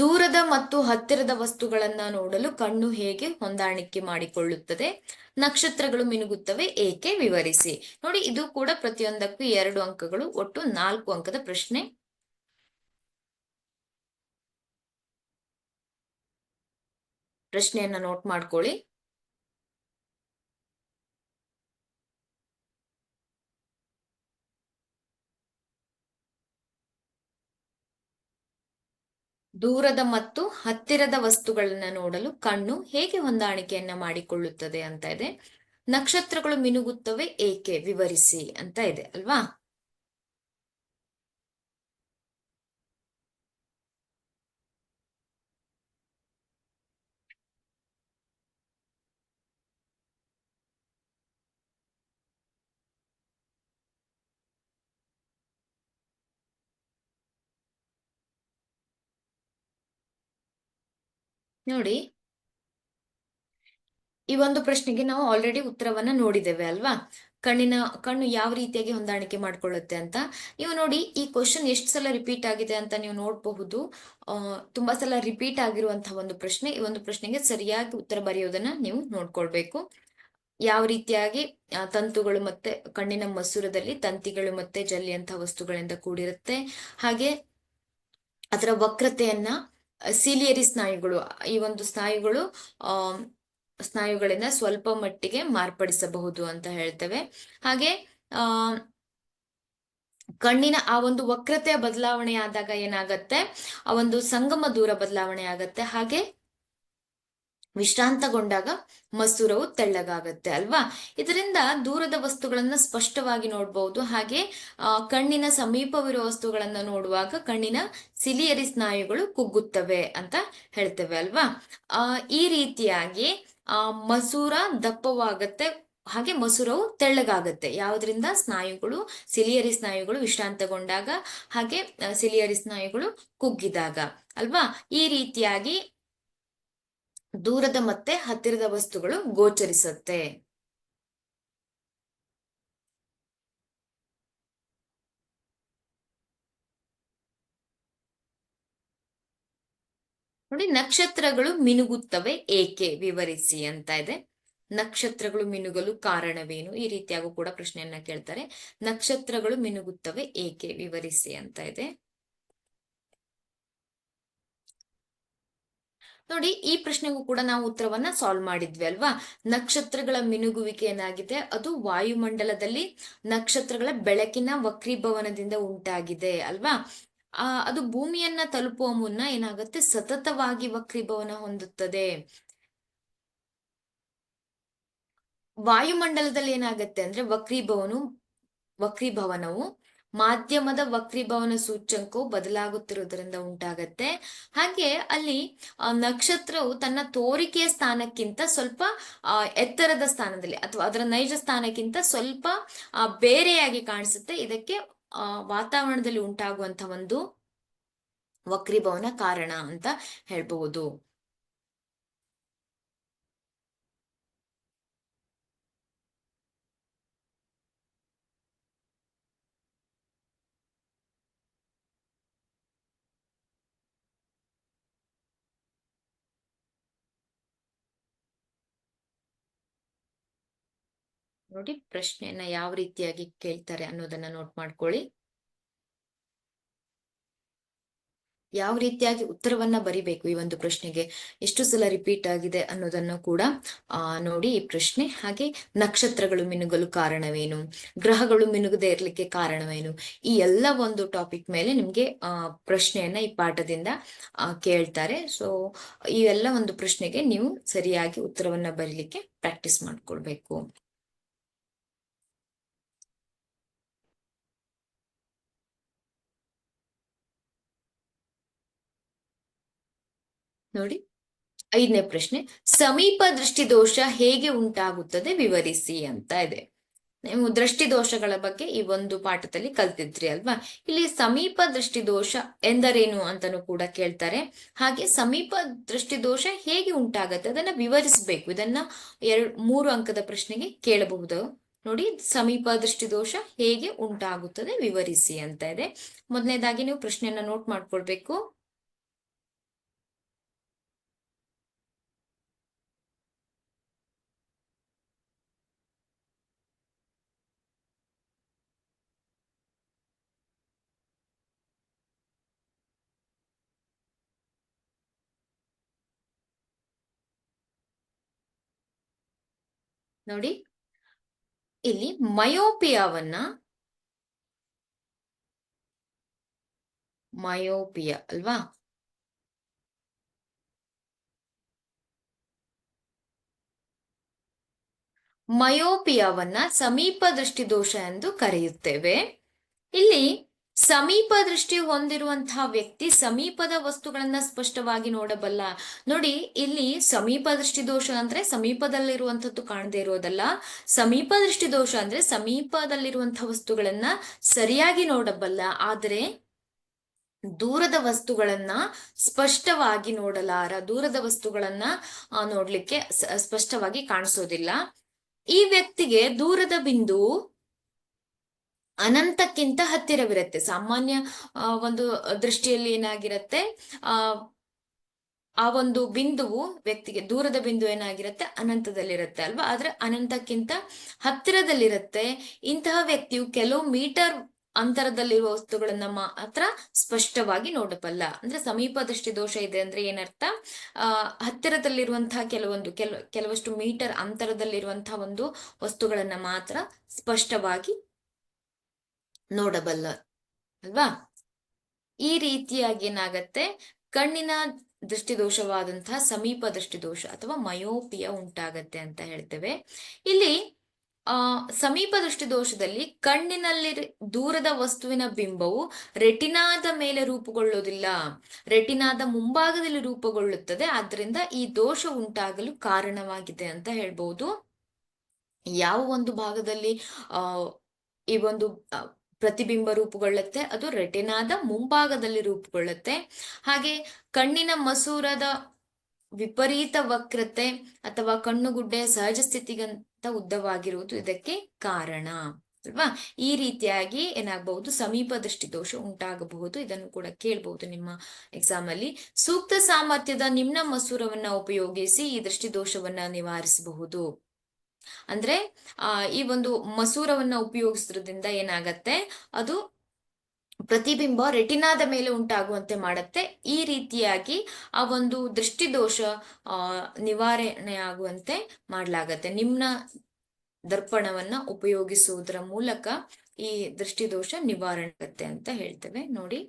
ದೂರದ ಮತ್ತು ಹತ್ತಿರದ ವಸ್ತುಗಳನ್ನ ನೋಡಲು ಕಣ್ಣು ಹೇಗೆ ಹೊಂದಾಣಿಕೆ ಮಾಡಿಕೊಳ್ಳುತ್ತದೆ? ನಕ್ಷತ್ರಗಳು ಮಿನುಗುತ್ತವೆ ಏಕೆ? ವಿವರಿಸಿ. ನೋಡಿ, ಇದು ಕೂಡ ಪ್ರತಿಯೊಂದಕ್ಕೂ 2 ಅಂಕಗಳು, ಒಟ್ಟು 4 ಅಂಕದ ಪ್ರಶ್ನೆ. ಪ್ರಶ್ನೆಯನ್ನ ನೋಟ್ ಮಾಡ್ಕೊಳ್ಳಿ. ದೂರದ ಮತ್ತು ಹತ್ತಿರದ ವಸ್ತುಗಳನ್ನ ನೋಡಲು ಕಣ್ಣು ಹೇಗೆ ಹೊಂದಾಣಿಕೆಯನ್ನ ಮಾಡಿಕೊಳ್ಳುತ್ತದೆ ಅಂತ ಇದೆ. ನಕ್ಷತ್ರಗಳು ಮಿನುಗುತ್ತವೆ ಏಕೆ? ವಿವರಿಸಿ ಅಂತ ಇದೆ ಅಲ್ವಾ. ನೋಡಿ, ಈ ಒಂದು ಪ್ರಶ್ನೆಗೆ ನಾವು ಆಲ್ರೆಡಿ ಉತ್ತರವನ್ನ ನೋಡಿದ್ದೇವೆ ಅಲ್ವಾ. ಕಣ್ಣು ಯಾವ ರೀತಿಯಾಗಿ ಹೊಂದಾಣಿಕೆ ಮಾಡ್ಕೊಳ್ಳುತ್ತೆ ಅಂತ. ನೀವು ನೋಡಿ, ಈ ಕ್ವಶನ್ ಎಷ್ಟು ಸಲ ರಿಪೀಟ್ ಆಗಿದೆ ಅಂತ ನೀವು ನೋಡಬಹುದು. ತುಂಬಾ ಸಲ ರಿಪೀಟ್ ಆಗಿರುವಂತಹ ಒಂದು ಪ್ರಶ್ನೆ. ಈ ಒಂದು ಪ್ರಶ್ನೆಗೆ ಸರಿಯಾಗಿ ಉತ್ತರ ಬರೆಯೋದನ್ನ ನೀವು ನೋಡ್ಕೊಳ್ಬೇಕು. ಯಾವ ರೀತಿಯಾಗಿ ತಂತುಗಳು ಮತ್ತೆ ಕಣ್ಣಿನ ಮಸೂರದಲ್ಲಿ ತಂತಿಗಳು ಮತ್ತೆ ಜಲ್ಲಿಯಂತಹ ವಸ್ತುಗಳಿಂದ ಕೂಡಿರುತ್ತೆ. ಹಾಗೆ ಅದರ ವಕ್ರತೆಯನ್ನ ಸಿಲಿಯರಿ ಸ್ನಾಯುಗಳು, ಈ ಒಂದು ಸ್ನಾಯುಗಳಿಂದ ಸ್ವಲ್ಪ ಮಟ್ಟಿಗೆ ಮಾರ್ಪಡಿಸಬಹುದು ಅಂತ ಹೇಳ್ತೇವೆ. ಹಾಗೆ ಕಣ್ಣಿನ ಆ ಒಂದು ವಕ್ರತೆಯ ಬದಲಾವಣೆ ಆದಾಗ ಏನಾಗತ್ತೆ, ಆ ಒಂದು ಸಂಗಮ ದೂರ ಬದಲಾವಣೆ ಆಗತ್ತೆ. ಹಾಗೆ ವಿಶ್ರಾಂತಗೊಂಡಾಗ ಮಸೂರವು ತೆಳ್ಳಗಾಗತ್ತೆ ಅಲ್ವಾ. ಇದರಿಂದ ದೂರದ ವಸ್ತುಗಳನ್ನ ಸ್ಪಷ್ಟವಾಗಿ ನೋಡಬಹುದು. ಹಾಗೆ ಕಣ್ಣಿನ ಸಮೀಪವಿರುವ ವಸ್ತುಗಳನ್ನ ನೋಡುವಾಗ ಕಣ್ಣಿನ ಸಿಲಿಯರಿ ಸ್ನಾಯುಗಳು ಕುಗ್ಗುತ್ತವೆ ಅಂತ ಹೇಳ್ತೇವೆ ಅಲ್ವಾ. ಈ ರೀತಿಯಾಗಿ ಮಸೂರ ದಪ್ಪವಾಗತ್ತೆ, ಹಾಗೆ ಮಸೂರವು ತೆಳ್ಳಗಾಗತ್ತೆ. ಯಾವುದರಿಂದ? ಸ್ನಾಯುಗಳು, ಸಿಲಿಯರಿ ಸ್ನಾಯುಗಳು ವಿಶ್ರಾಂತಗೊಂಡಾಗ, ಹಾಗೆ ಸಿಲಿಯರಿ ಸ್ನಾಯುಗಳು ಕುಗ್ಗಿದಾಗ ಅಲ್ವಾ. ಈ ರೀತಿಯಾಗಿ ದೂರದ ಮತ್ತೆ ಹತ್ತಿರದ ವಸ್ತುಗಳು ಗೋಚರಿಸುತ್ತೆ. ನೋಡಿ, ನಕ್ಷತ್ರಗಳು ಮಿನುಗುತ್ತವೆ ಏಕೆ, ವಿವರಿಸಿ ಅಂತ ಇದೆ. ನಕ್ಷತ್ರಗಳು ಮಿನುಗಲು ಕಾರಣವೇನು, ಈ ರೀತಿಯಾಗೂ ಕೂಡ ಪ್ರಶ್ನೆಯನ್ನ ಕೇಳ್ತಾರೆ. ನಕ್ಷತ್ರಗಳು ಮಿನುಗುತ್ತವೆ ಏಕೆ, ವಿವರಿಸಿ ಅಂತ ಇದೆ. ನೋಡಿ, ಈ ಪ್ರಶ್ನೆಗೂ ಕೂಡ ನಾವು ಉತ್ತರವನ್ನ ಸಾಲ್ವ್ ಮಾಡಿದ್ವಿ ಅಲ್ವಾ. ನಕ್ಷತ್ರಗಳ ಮಿನುಗುವಿಕೆ ಏನಾಗಿದೆ, ಅದು ವಾಯುಮಂಡಲದಲ್ಲಿ ನಕ್ಷತ್ರಗಳ ಬೆಳಕಿನ ವಕ್ರೀಭವನದಿಂದ ಉಂಟಾಗಿದೆ ಅಲ್ವಾ. ಅದು ಭೂಮಿಯನ್ನ ತಲುಪುವ ಮುನ್ನ ಏನಾಗುತ್ತೆ, ಸತತವಾಗಿ ವಕ್ರೀಭವನ ಹೊಂದುತ್ತದೆ. ವಾಯುಮಂಡಲದಲ್ಲಿ ಏನಾಗುತ್ತೆ ಅಂದ್ರೆ ವಕ್ರೀಭವನವು ಮಾಧ್ಯಮದ ವಕ್ರೀಭವನ ಸೂಚ್ಯಂಕವು ಬದಲಾಗುತ್ತಿರುವುದರಿಂದ ಉಂಟಾಗತ್ತೆ. ಹಾಗೆ ಅಲ್ಲಿ ನಕ್ಷತ್ರವು ತನ್ನ ತೋರಿಕೆಯ ಸ್ಥಾನಕ್ಕಿಂತ ಸ್ವಲ್ಪ ಎತ್ತರದ ಸ್ಥಾನದಲ್ಲಿ ಅಥವಾ ಅದರ ನೈಜ ಸ್ಥಾನಕ್ಕಿಂತ ಸ್ವಲ್ಪ ಬೇರೆಯಾಗಿ ಕಾಣಿಸುತ್ತೆ. ಇದಕ್ಕೆ ವಾತಾವರಣದಲ್ಲಿ ಉಂಟಾಗುವಂತ ಒಂದು ವಕ್ರೀಭವನ ಕಾರಣ ಅಂತ ಹೇಳ್ಬಹುದು. ನೋಡಿ, ಪ್ರಶ್ನೆಯನ್ನ ಯಾವ ರೀತಿಯಾಗಿ ಕೇಳ್ತಾರೆ ಅನ್ನೋದನ್ನ ನೋಟ್ ಮಾಡ್ಕೊಳ್ಳಿ. ಯಾವ ರೀತಿಯಾಗಿ ಉತ್ತರವನ್ನ ಬರಿಬೇಕು ಈ ಒಂದು ಪ್ರಶ್ನೆಗೆ, ಎಷ್ಟು ಸಲ ರಿಪೀಟ್ ಆಗಿದೆ ಅನ್ನೋದನ್ನು ಕೂಡ ನೋಡಿ ಈ ಪ್ರಶ್ನೆ. ಹಾಗೆ ನಕ್ಷತ್ರಗಳು ಮಿನುಗಲು ಕಾರಣವೇನು, ಗ್ರಹಗಳು ಮಿನುಗದೆ ಇರ್ಲಿಕ್ಕೆ ಕಾರಣವೇನು, ಈ ಎಲ್ಲ ಒಂದು ಟಾಪಿಕ್ ಮೇಲೆ ನಿಮ್ಗೆ ಪ್ರಶ್ನೆಯನ್ನ ಈ ಪಾಠದಿಂದ ಕೇಳ್ತಾರೆ. ಸೊ ಈ ಎಲ್ಲ ಒಂದು ಪ್ರಶ್ನೆಗೆ ನೀವು ಸರಿಯಾಗಿ ಉತ್ತರವನ್ನ ಬರೀಲಿಕ್ಕೆ ಪ್ರಾಕ್ಟೀಸ್ ಮಾಡ್ಕೊಳ್ಬೇಕು. ನೋಡಿ, 5ನೇ ಪ್ರಶ್ನೆ, ಸಮೀಪ ದೃಷ್ಟಿ ದೋಷ ಹೇಗೆ ಉಂಟಾಗುತ್ತದೆ, ವಿವರಿಸಿ ಅಂತ ಇದೆ. ನೀವು ದೃಷ್ಟಿ ದೋಷಗಳ ಬಗ್ಗೆ ಈ ಒಂದು ಪಾಠದಲ್ಲಿ ಕಲ್ತಿದ್ರಿ ಅಲ್ವಾ. ಇಲ್ಲಿ ಸಮೀಪ ದೃಷ್ಟಿ ದೋಷ ಎಂದರೇನು ಅಂತಾನೂ ಕೂಡ ಕೇಳ್ತಾರೆ. ಹಾಗೆ ಸಮೀಪ ದೃಷ್ಟಿ ದೋಷ ಹೇಗೆ ಉಂಟಾಗತ್ತೆ ಅದನ್ನ ವಿವರಿಸಬೇಕು. ಇದನ್ನ 3 ಅಂಕದ ಪ್ರಶ್ನೆಗೆ ಕೇಳಬಹುದು. ನೋಡಿ, ಸಮೀಪ ದೃಷ್ಟಿ ದೋಷ ಹೇಗೆ ಉಂಟಾಗುತ್ತದೆ, ವಿವರಿಸಿ ಅಂತ ಇದೆ. ಮೊದಲನೇದಾಗಿ ನೀವು ಪ್ರಶ್ನೆಯನ್ನ ನೋಟ್ ಮಾಡ್ಕೊಳ್ಬೇಕು. ನೋಡಿ, ಇಲ್ಲಿ ಮಯೋಪಿಯಾ ಅಲ್ವಾ, ಮಯೋಪಿಯಾವನ್ನ ಸಮೀಪ ದೃಷ್ಟಿ ದೋಷ ಎಂದು ಕರೆಯುತ್ತೇವೆ. ಇಲ್ಲಿ ಸಮೀಪ ದೃಷ್ಟಿ ಹೊಂದಿರುವಂತಹ ವ್ಯಕ್ತಿ ಸಮೀಪದ ವಸ್ತುಗಳನ್ನ ಸ್ಪಷ್ಟವಾಗಿ ನೋಡಬಲ್ಲ. ನೋಡಿ, ಇಲ್ಲಿ ಸಮೀಪ ದೃಷ್ಟಿ ದೋಷ ಅಂದ್ರೆ ಸಮೀಪದಲ್ಲಿರುವಂತದ್ದು ಕಾಣದೇ ಇರೋದಲ್ಲ. ಸಮೀಪ ದೃಷ್ಟಿ ದೋಷ ಅಂದ್ರೆ ಸಮೀಪದಲ್ಲಿರುವಂತಹ ವಸ್ತುಗಳನ್ನ ಸರಿಯಾಗಿ ನೋಡಬಲ್ಲ, ಆದರೆ ದೂರದ ವಸ್ತುಗಳನ್ನ ಸ್ಪಷ್ಟವಾಗಿ ನೋಡಲಾರ. ದೂರದ ವಸ್ತುಗಳನ್ನ ನೋಡ್ಲಿಕ್ಕೆ ಸ್ಪಷ್ಟವಾಗಿ ಕಾಣಿಸೋದಿಲ್ಲ. ಈ ವ್ಯಕ್ತಿಗೆ ದೂರದ ಬಿಂದು ಅನಂತಕ್ಕಿಂತ ಹತ್ತಿರವಿರುತ್ತೆ. ಸಾಮಾನ್ಯ ಒಂದು ದೃಷ್ಟಿಯಲ್ಲಿ ಏನಾಗಿರುತ್ತೆ, ಆ ಒಂದು ಬಿಂದುವು ವ್ಯಕ್ತಿಗೆ, ದೂರದ ಬಿಂದು ಏನಾಗಿರುತ್ತೆ, ಅನಂತದಲ್ಲಿರುತ್ತೆ ಅಲ್ವಾ. ಆದ್ರೆ ಅನಂತಕ್ಕಿಂತ ಹತ್ತಿರದಲ್ಲಿರುತ್ತೆ. ಇಂತಹ ವ್ಯಕ್ತಿಯು ಕೆಲವು ಮೀಟರ್ ಅಂತರದಲ್ಲಿರುವ ವಸ್ತುಗಳನ್ನ ಮಾತ್ರ ಸ್ಪಷ್ಟವಾಗಿ ನೋಡಬಲ್ಲ. ಅಂದ್ರೆ ಸಮೀಪ ದೃಷ್ಟಿ ದೋಷ ಇದೆ ಅಂದ್ರೆ ಏನರ್ಥ, ಹತ್ತಿರದಲ್ಲಿರುವಂತಹ ಕೆಲವಷ್ಟು ಮೀಟರ್ ಅಂತರದಲ್ಲಿರುವಂತಹ ಒಂದು ವಸ್ತುಗಳನ್ನ ಮಾತ್ರ ಸ್ಪಷ್ಟವಾಗಿ ನೋಡಬಲ್ಲ ಅಲ್ವಾ. ಈ ರೀತಿಯಾಗಿ ಏನಾಗತ್ತೆ, ಕಣ್ಣಿನ ದೃಷ್ಟಿದೋಷವಾದಂತಹ ಸಮೀಪ ದೃಷ್ಟಿದೋಷ ಅಥವಾ ಮಯೋಪಿಯಾ ಉಂಟಾಗತ್ತೆ ಅಂತ ಹೇಳ್ತೇವೆ. ಇಲ್ಲಿ ಸಮೀಪ ದೃಷ್ಟಿದೋಷದಲ್ಲಿ ಕಣ್ಣಿನಲ್ಲಿ ದೂರದ ವಸ್ತುವಿನ ಬಿಂಬವು ರೆಟಿನಾದ ಮೇಲೆ ರೂಪುಗೊಳ್ಳುವುದಿಲ್ಲ, ರೆಟಿನಾದ ಮುಂಭಾಗದಲ್ಲಿ ರೂಪುಗೊಳ್ಳುತ್ತದೆ. ಆದ್ರಿಂದ ಈ ದೋಷ ಉಂಟಾಗಲು ಕಾರಣವಾಗಿದೆ ಅಂತ ಹೇಳ್ಬಹುದು. ಯಾವ ಒಂದು ಭಾಗದಲ್ಲಿ ಈ ಒಂದು ಪ್ರತಿಬಿಂಬ ರೂಪುಗೊಳ್ಳುತ್ತೆ, ಅದು ರೆಟಿನಾದ ಮುಂಭಾಗದಲ್ಲಿ ರೂಪುಗೊಳ್ಳುತ್ತೆ. ಹಾಗೆ ಕಣ್ಣಿನ ಮಸೂರದ ವಿಪರೀತ ವಕ್ರತೆ ಅಥವಾ ಕಣ್ಣುಗುಡ್ಡೆಯ ಸಹಜ ಸ್ಥಿತಿಗಂತ ಉದ್ದವಾಗಿರುವುದು ಇದಕ್ಕೆ ಕಾರಣ ಅಲ್ವಾ? ಈ ರೀತಿಯಾಗಿ ಏನಾಗಬಹುದು, ಸಮೀಪ ದೃಷ್ಟಿ ದೋಷ ಉಂಟಾಗಬಹುದು. ಇದನ್ನು ಕೂಡ ಕೇಳಬಹುದು ನಿಮ್ಮ ಎಕ್ಸಾಮ್ ಅಲ್ಲಿ. ಸೂಕ್ತ ಸಾಮರ್ಥ್ಯದ ನಿಮ್ನ ಮಸೂರವನ್ನ ಉಪಯೋಗಿಸಿ ಈ ದೃಷ್ಟಿ ದೋಷವನ್ನ ನಿವಾರಿಸಬಹುದು. ಅಂದ್ರೆ ಈ ಒಂದು ಮಸೂರವನ್ನ ಉಪಯೋಗಿಸೋದ್ರಿಂದ ಏನಾಗತ್ತೆ, ಅದು ಪ್ರತಿಬಿಂಬ ರೆಟಿನಾದ ಮೇಲೆ ಉಂಟಾಗುವಂತೆ ಮಾಡುತ್ತೆ. ಈ ರೀತಿಯಾಗಿ ಆ ಒಂದು ದೃಷ್ಟಿದೋಷ ನಿವಾರಣೆ ಆಗುವಂತೆ ಮಾಡಲಾಗತ್ತೆ. ನಿಮ್ನ ದರ್ಪಣವನ್ನ ಉಪಯೋಗಿಸುವುದರ ಮೂಲಕ ಈ ದೃಷ್ಟಿದೋಷ ನಿವಾರಣೆ ಆಗುತ್ತೆ ಅಂತ ಹೇಳ್ತೇವೆ. ನೋಡಿ,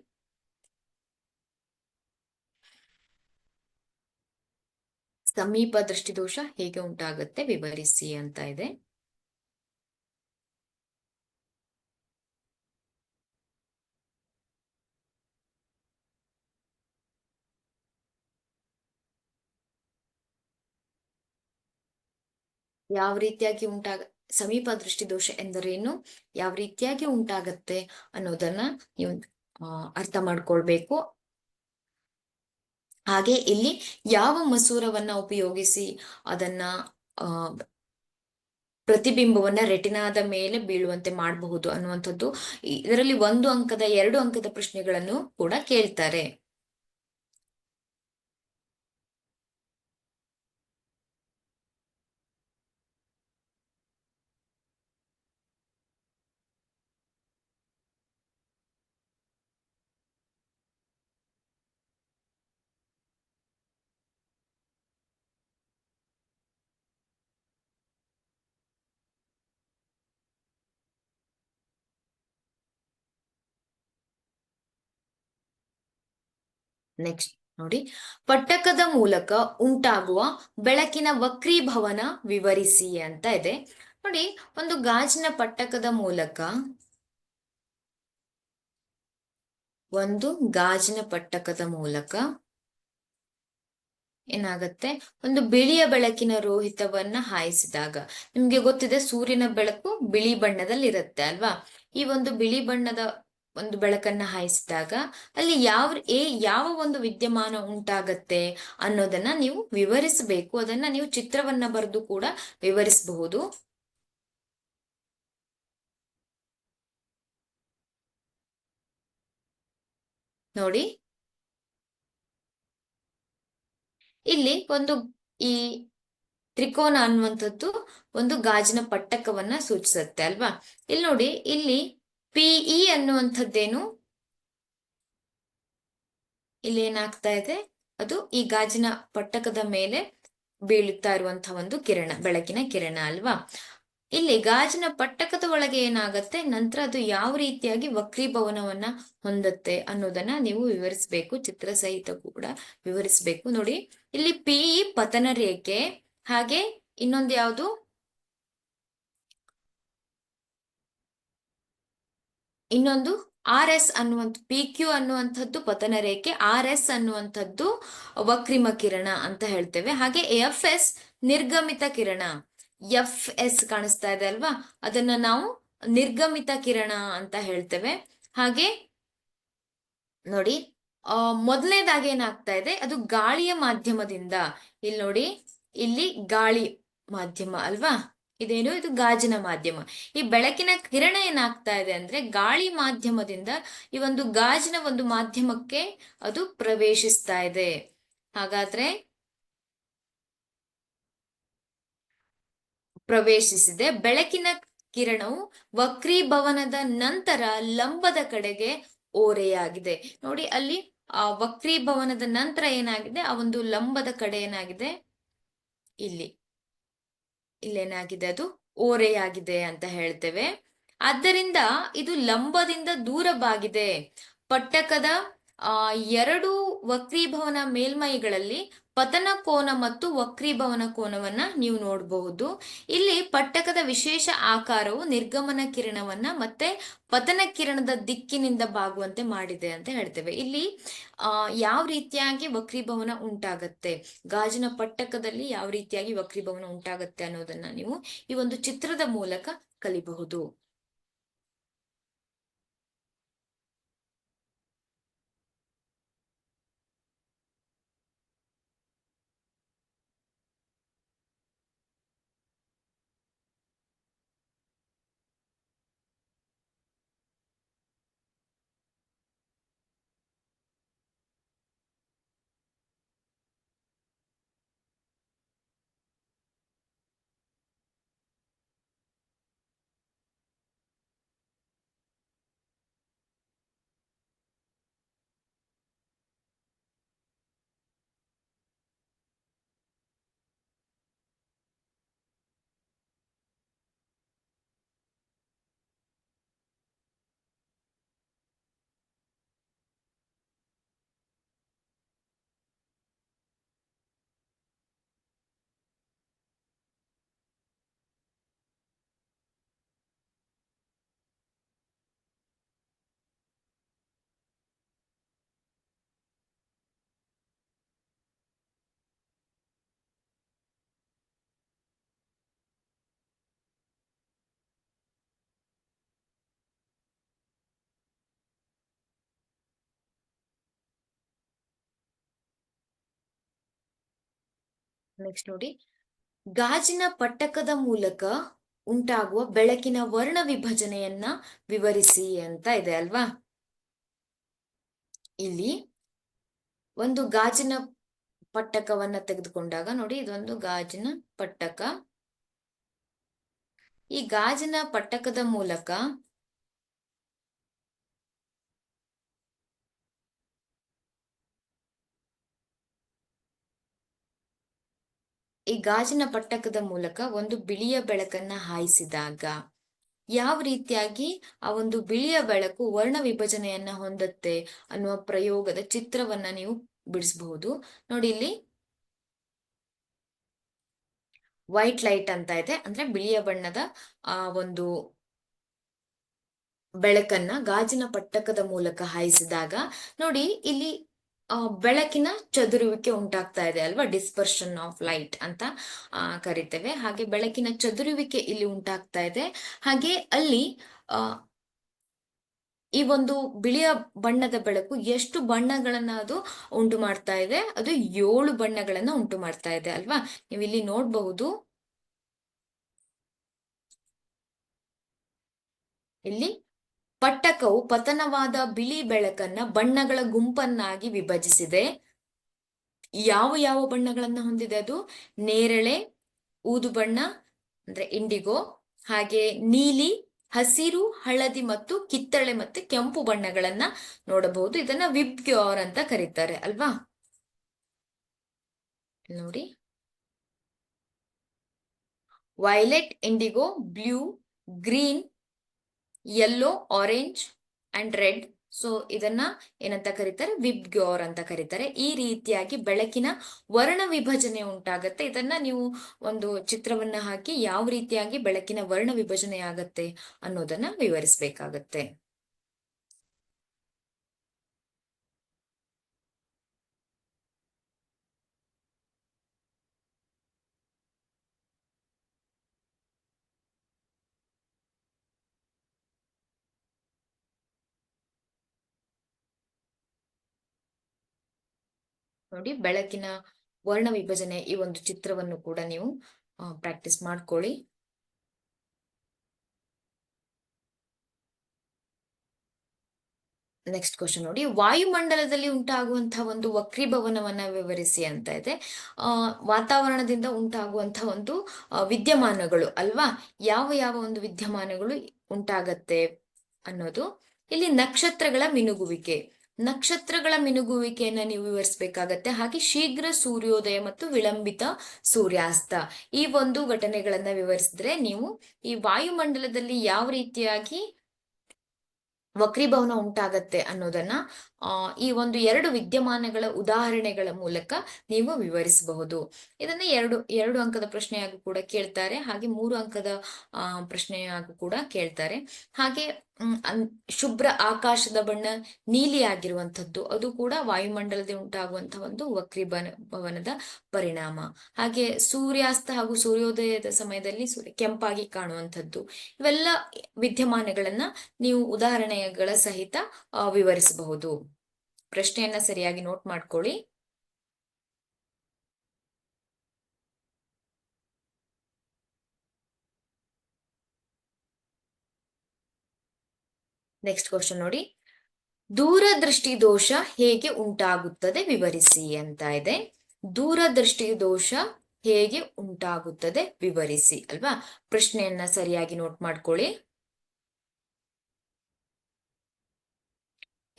ಸಮೀಪ ದೃಷ್ಟಿದೋಷ ಹೇಗೆ ಉಂಟಾಗುತ್ತೆ ವಿವರಿಸಿ ಅಂತ ಇದೆ. ಯಾವ ರೀತಿಯಾಗಿ ಸಮೀಪ ದೃಷ್ಟಿದೋಷ ಎಂದರೇನು, ಯಾವ ರೀತಿಯಾಗಿ ಉಂಟಾಗತ್ತೆ ಅನ್ನೋದನ್ನ ನೀವು ಅರ್ಥ ಮಾಡ್ಕೊಳ್ಬೇಕು. ಹಾಗೆ ಇಲ್ಲಿ ಯಾವ ಮಸೂರವನ್ನ ಉಪಯೋಗಿಸಿ ಅದನ್ನ ಪ್ರತಿಬಿಂಬವನ್ನ ರೆಟಿನಾದ ಮೇಲೆ ಬೀಳುವಂತೆ ಮಾಡಬಹುದು ಅನ್ನುವಂಥದ್ದು ಇದರಲ್ಲಿ 1 ಅಂಕದ 2 ಅಂಕದ ಪ್ರಶ್ನೆಗಳನ್ನು ಕೂಡ ಕೇಳ್ತಾರೆ. ನೆಕ್ಸ್ಟ್ ನೋಡಿ, ಪಟ್ಟಕದ ಮೂಲಕ ಉಂಟಾಗುವ ಬೆಳಕಿನ ವಕ್ರೀಭವನ ವಿವರಿಸಿ ಅಂತ ಇದೆ. ನೋಡಿ, ಒಂದು ಗಾಜಿನ ಪಟ್ಟಕದ ಮೂಲಕ ಏನಾಗತ್ತೆ, ಒಂದು ಬಿಳಿಯ ಬೆಳಕಿನ ರೋಹಿತವನ್ನ ಹಾಯಿಸಿದಾಗ, ನಿಮ್ಗೆ ಗೊತ್ತಿದೆ ಸೂರ್ಯನ ಬೆಳಕು ಬಿಳಿ ಬಣ್ಣದಲ್ಲಿ ಇರುತ್ತೆ ಅಲ್ವಾ? ಈ ಒಂದು ಬಿಳಿ ಬಣ್ಣದ ಒಂದು ಬೆಳಕನ್ನ ಹಾಯಿಸಿದಾಗ ಅಲ್ಲಿ ಯಾವ ಒಂದು ವಿದ್ಯಮಾನ ಉಂಟಾಗತ್ತೆ ಅನ್ನೋದನ್ನ ನೀವು ವಿವರಿಸಬೇಕು. ಅದನ್ನ ನೀವು ಚಿತ್ರವನ್ನ ಬರೆದು ಕೂಡ ವಿವರಿಸಬಹುದು. ನೋಡಿ, ಇಲ್ಲಿ ಈ ತ್ರಿಕೋನ ಅನ್ನುವಂಥದ್ದು ಒಂದು ಗಾಜಿನ ಪಟ್ಟಕವನ್ನ ಸೂಚಿಸುತ್ತೆ ಅಲ್ವಾ? ಇಲ್ಲಿ ನೋಡಿ, ಇಲ್ಲಿ PE ಅನ್ನುವಂಥದ್ದೇನು, ಇಲ್ಲಿ ಏನಾಗ್ತಾ ಇದೆ, ಅದು ಈ ಗಾಜಿನ ಪಟ್ಟಕದ ಮೇಲೆ ಬೀಳುತ್ತಾ ಇರುವಂತಹ ಒಂದು ಬೆಳಕಿನ ಕಿರಣ ಅಲ್ವಾ? ಇಲ್ಲಿ ಗಾಜಿನ ಪಟ್ಟಕದ ಒಳಗೆ ಏನಾಗತ್ತೆ, ನಂತರ ಅದು ಯಾವ ರೀತಿಯಾಗಿ ವಕ್ರೀಭವನವನ್ನ ಹೊಂದತ್ತೆ ಅನ್ನೋದನ್ನ ನೀವು ವಿವರಿಸಬೇಕು, ಚಿತ್ರ ಸಹಿತ ಕೂಡ ವಿವರಿಸಬೇಕು. ನೋಡಿ, ಇಲ್ಲಿ PE ಪತನ ರೇಖೆ, ಹಾಗೆ ಇನ್ನೊಂದು ಯಾವುದು, ಇನ್ನೊಂದು RS ಅನ್ನುವಂಥ PQ ಅನ್ನುವಂಥದ್ದು ಪತನ ರೇಖೆ, RS ಅನ್ನುವಂಥದ್ದು ವಕ್ರಿಮ ಕಿರಣ ಅಂತ ಹೇಳ್ತೇವೆ. ಹಾಗೆ FS ನಿರ್ಗಮಿತ ಕಿರಣ, FS ಕಾಣಿಸ್ತಾ ಇದೆ ಅಲ್ವಾ, ಅದನ್ನ ನಾವು ನಿರ್ಗಮಿತ ಕಿರಣ ಅಂತ ಹೇಳ್ತೇವೆ. ಹಾಗೆ ನೋಡಿ, ಮೊದಲನೇದಾಗಿ ಏನಾಗ್ತಾ ಇದೆ, ಅದು ಗಾಳಿಯ ಮಾಧ್ಯಮದಿಂದ, ಇಲ್ಲಿ ನೋಡಿ, ಇಲ್ಲಿ ಗಾಳಿ ಮಾಧ್ಯಮ ಅಲ್ವಾ, ಇದೇನು, ಇದು ಗಾಜಿನ ಮಾಧ್ಯಮ. ಈ ಬೆಳಕಿನ ಕಿರಣ ಏನಾಗ್ತಾ ಇದೆ ಅಂದ್ರೆ ಗಾಳಿ ಮಾಧ್ಯಮದಿಂದ ಈ ಒಂದು ಗಾಜಿನ ಒಂದು ಮಾಧ್ಯಮಕ್ಕೆ ಅದು ಪ್ರವೇಶಿಸ್ತಾ ಇದೆ. ಹಾಗಾದ್ರೆ ಪ್ರವೇಶಿಸಿದೆ. ಬೆಳಕಿನ ಕಿರಣವು ವಕ್ರೀಭವನದ ನಂತರ ಲಂಬದ ಕಡೆಗೆ ಓರೆಯಾಗಿದೆ. ನೋಡಿ, ಅಲ್ಲಿ ಆ ವಕ್ರೀಭವನದ ನಂತರ ಏನಾಗಿದೆ, ಆ ಒಂದು ಲಂಬದ ಕಡೆ ಏನಾಗಿದೆ, ಇಲ್ಲೇನಾಗಿದೆ, ಅದು ಓರೆಯಾಗಿದೆ ಅಂತ ಹೇಳ್ತೇವೆ. ಆದ್ದರಿಂದ ಇದು ಲಂಬದಿಂದ ದೂರ ಬಾಗಿದೆ. ಪಟ್ಟಕದ 2 ವಕ್ರೀಭವನ ಮೇಲ್ಮೈಗಳಲ್ಲಿ ಪತನ ಕೋನ ಮತ್ತು ವಕ್ರೀಭವನ ಕೋನವನ್ನ ನೀವು ನೋಡಬಹುದು. ಇಲ್ಲಿ ಪಟ್ಟಕದ ವಿಶೇಷ ಆಕಾರವು ನಿರ್ಗಮನ ಕಿರಣವನ್ನ ಮತ್ತೆ ಪತನ ಕಿರಣದ ದಿಕ್ಕಿನಿಂದ ಬಾಗುವಂತೆ ಮಾಡಿದೆ ಅಂತ ಹೇಳ್ತೇವೆ. ಇಲ್ಲಿ ಯಾವ ರೀತಿಯಾಗಿ ವಕ್ರೀಭವನ ಉಂಟಾಗತ್ತೆ, ಗಾಜಿನ ಪಟ್ಟಕದಲ್ಲಿ ಯಾವ ರೀತಿಯಾಗಿ ವಕ್ರೀಭವನ ಉಂಟಾಗತ್ತೆ ಅನ್ನೋದನ್ನ ನೀವು ಈ ಒಂದು ಚಿತ್ರದ ಮೂಲಕ ಕಲಿಬಹುದು. ನೆಕ್ಸ್ಟ್ ನೋಡಿ, ಗಾಜಿನ ಪಟ್ಟಕದ ಮೂಲಕ ಉಂಟಾಗುವ ಬೆಳಕಿನ ವರ್ಣ ವಿಭಜನೆಯನ್ನ ವಿವರಿಸಿ ಅಂತ ಇದೆ ಅಲ್ವಾ. ಇಲ್ಲಿ ಒಂದು ಗಾಜಿನ ಪಟ್ಟಕವನ್ನ ತೆಗೆದುಕೊಂಡಾಗ ನೋಡಿ, ಇದೊಂದು ಗಾಜಿನ ಪಟ್ಟಕ. ಈ ಗಾಜಿನ ಪಟ್ಟಕದ ಮೂಲಕ ಒಂದು ಬಿಳಿಯ ಬೆಳಕನ್ನ ಹಾಯಿಸಿದಾಗ ಯಾವ ರೀತಿಯಾಗಿ ಆ ಒಂದು ಬಿಳಿಯ ಬೆಳಕು ವರ್ಣ ವಿಭಜನೆಯನ್ನ ಹೊಂದುತ್ತೆ ಅನ್ನುವ ಪ್ರಯೋಗದ ಚಿತ್ರವನ್ನ ನೀವು ಬಿಡಿಸಬಹುದು. ನೋಡಿ, ಇಲ್ಲಿ ವೈಟ್ ಲೈಟ್ ಅಂತ ಇದೆ, ಅಂದ್ರೆ ಬಿಳಿಯ ಬಣ್ಣದ ಒಂದು ಬೆಳಕನ್ನ ಗಾಜಿನ ಪಟ್ಟಕದ ಮೂಲಕ ಹಾಯಿಸಿದಾಗ ನೋಡಿ, ಇಲ್ಲಿ ಬೆಳಕಿನ ಚದುರುವಿಕೆ ಉಂಟಾಗ್ತಾ ಇದೆ ಅಲ್ವಾ, ಡಿಸ್ಪರ್ಷನ್ ಆಫ್ ಲೈಟ್ ಅಂತ ಕರಿತೇವೆ. ಹಾಗೆ ಬೆಳಕಿನ ಚದುರುವಿಕೆ ಇಲ್ಲಿ ಉಂಟಾಗ್ತಾ ಇದೆ. ಹಾಗೆ ಅಲ್ಲಿ ಈ ಒಂದು ಬಿಳಿಯ ಬಣ್ಣದ ಬೆಳಕು ಎಷ್ಟು ಬಣ್ಣಗಳನ್ನ ಅದು ಉಂಟು ಮಾಡ್ತಾ ಇದೆ? ಅದು 7 ಬಣ್ಣಗಳನ್ನ ಉಂಟು ಮಾಡ್ತಾ ಇದೆ ಅಲ್ವಾ. ನೀವು ಇಲ್ಲಿ ನೋಡಬಹುದು, ಇಲ್ಲಿ ಪಟ್ಟಕವು ಪತನವಾದ ಬಿಳಿ ಬೆಳಕನ್ನ ಬಣ್ಣಗಳ ಗುಂಪನ್ನಾಗಿ ವಿಭಜಿಸಿದೆ. ಯಾವ ಯಾವ ಬಣ್ಣಗಳನ್ನ ಹೊಂದಿದೆ? ಅದು ನೇರಳೆ, ಊದು ಬಣ್ಣ ಅಂದ್ರೆ ಇಂಡಿಗೋ, ಹಾಗೆ ನೀಲಿ, ಹಸಿರು, ಹಳದಿ ಮತ್ತು ಕಿತ್ತಳೆ ಮತ್ತು ಕೆಂಪು ಬಣ್ಣಗಳನ್ನ ನೋಡಬಹುದು. ಇದನ್ನ ವಿಬ್ಗ್ಯೋರ್ ಅಂತ ಕರೀತಾರೆ ಅಲ್ವಾ. ನೋಡಿ, violet, IndiGo, blue, green, yellow, orange and red. So ಇದನ್ನ ಏನಂತ ಕರೀತಾರೆ? ವಿಬ್ಗ್ಯೋರ್ ಅಂತ ಕರೀತಾರೆ. ಈ ರೀತಿಯಾಗಿ ಬೆಳಕಿನ ವರ್ಣ ವಿಭಜನೆ ಉಂಟಾಗತ್ತೆ. ಇದನ್ನ ನೀವು ಒಂದು ಚಿತ್ರವನ್ನ ಹಾಕಿ ಯಾವ ರೀತಿಯಾಗಿ ಬೆಳಕಿನ ವರ್ಣ ವಿಭಜನೆ ಆಗತ್ತೆ ಅನ್ನೋದನ್ನ ವಿವರಿಸಬೇಕಾಗತ್ತೆ. ನೋಡಿ, ಬೆಳಕಿನ ವರ್ಣ ವಿಭಜನೆ ಈ ಒಂದು ಚಿತ್ರವನ್ನು ಕೂಡ ನೀವು ಪ್ರಾಕ್ಟೀಸ್ ಮಾಡ್ಕೊಳ್ಳಿ. ನೆಕ್ಸ್ಟ್ ಕ್ವಶನ್ ನೋಡಿ, ವಾಯುಮಂಡಲದಲ್ಲಿ ಉಂಟಾಗುವಂತಹ ಒಂದು ವಕ್ರೀಭವನವನ್ನ ವಿವರಿಸಿ ಅಂತ ಇದೆ. ವಾತಾವರಣದಿಂದ ಉಂಟಾಗುವಂತಹ ಒಂದು ವಿದ್ಯಮಾನಗಳು ಅಲ್ವಾ, ಯಾವ ಯಾವ ಒಂದು ವಿದ್ಯಮಾನಗಳು ಉಂಟಾಗತ್ತೆ ಅನ್ನೋದು. ಇಲ್ಲಿ ನಕ್ಷತ್ರಗಳ ಮಿನುಗುವಿಕೆಯನ್ನ ನೀವು ವಿವರಿಸಬೇಕಾಗತ್ತೆ. ಹಾಗೆ ಶೀಘ್ರ ಸೂರ್ಯೋದಯ ಮತ್ತು ವಿಳಂಬಿತ ಸೂರ್ಯಾಸ್ತ, ಈ ಒಂದು ಘಟನೆಗಳನ್ನ ವಿವರಿಸಿದ್ರೆ ನೀವು ಈ ವಾಯುಮಂಡಲದಲ್ಲಿ ಯಾವ ರೀತಿಯಾಗಿ ವಕ್ರೀಭವನ ಉಂಟಾಗತ್ತೆ ಅನ್ನೋದನ್ನ ಈ ಒಂದು 2 ವಿದ್ಯಮಾನಗಳ ಉದಾಹರಣೆಗಳ ಮೂಲಕ ನೀವು ವಿವರಿಸಬಹುದು. ಇದನ್ನ ಎರಡು ಅಂಕದ ಪ್ರಶ್ನೆಯಾಗಿ ಕೂಡ ಕೇಳ್ತಾರೆ, ಹಾಗೆ 3 ಅಂಕದ ಪ್ರಶ್ನೆಯಾಗಿ ಕೂಡ ಕೇಳ್ತಾರೆ. ಹಾಗೆ ಶುಭ್ರ ಆಕಾಶದ ಬಣ್ಣ ನೀಲಿ ಆಗಿರುವಂಥದ್ದು, ಅದು ಕೂಡ ವಾಯುಮಂಡಲದಲ್ಲಿ ಉಂಟಾಗುವಂತಹ ಒಂದು ವಕ್ರೀಭವನದ ಪರಿಣಾಮ. ಹಾಗೆ ಸೂರ್ಯಾಸ್ತ ಹಾಗೂ ಸೂರ್ಯೋದಯದ ಸಮಯದಲ್ಲಿ ಸೂರ್ಯ ಕೆಂಪಾಗಿ ಕಾಣುವಂಥದ್ದು, ಇವೆಲ್ಲ ವಿದ್ಯಮಾನಗಳನ್ನ ನೀವು ಉದಾಹರಣೆಗಳ ಸಹಿತ ವಿವರಿಸಬಹುದು. ಪ್ರಶ್ನೆಯನ್ನ ಸರಿಯಾಗಿ ನೋಟ್ ಮಾಡ್ಕೊಳ್ಳಿ. ನೆಕ್ಸ್ಟ್ ಕ್ವಶನ್ ನೋಡಿ, ದೂರದೃಷ್ಟಿ ದೋಷ ಹೇಗೆ ಉಂಟಾಗುತ್ತದೆ ವಿವರಿಸಿ ಅಂತ ಇದೆ. ದೂರದೃಷ್ಟಿ ದೋಷ ಹೇಗೆ ಉಂಟಾಗುತ್ತದೆ ವಿವರಿಸಿ ಅಲ್ವಾ. ಪ್ರಶ್ನೆಯನ್ನ ಸರಿಯಾಗಿ ನೋಟ್ ಮಾಡ್ಕೊಳ್ಳಿ.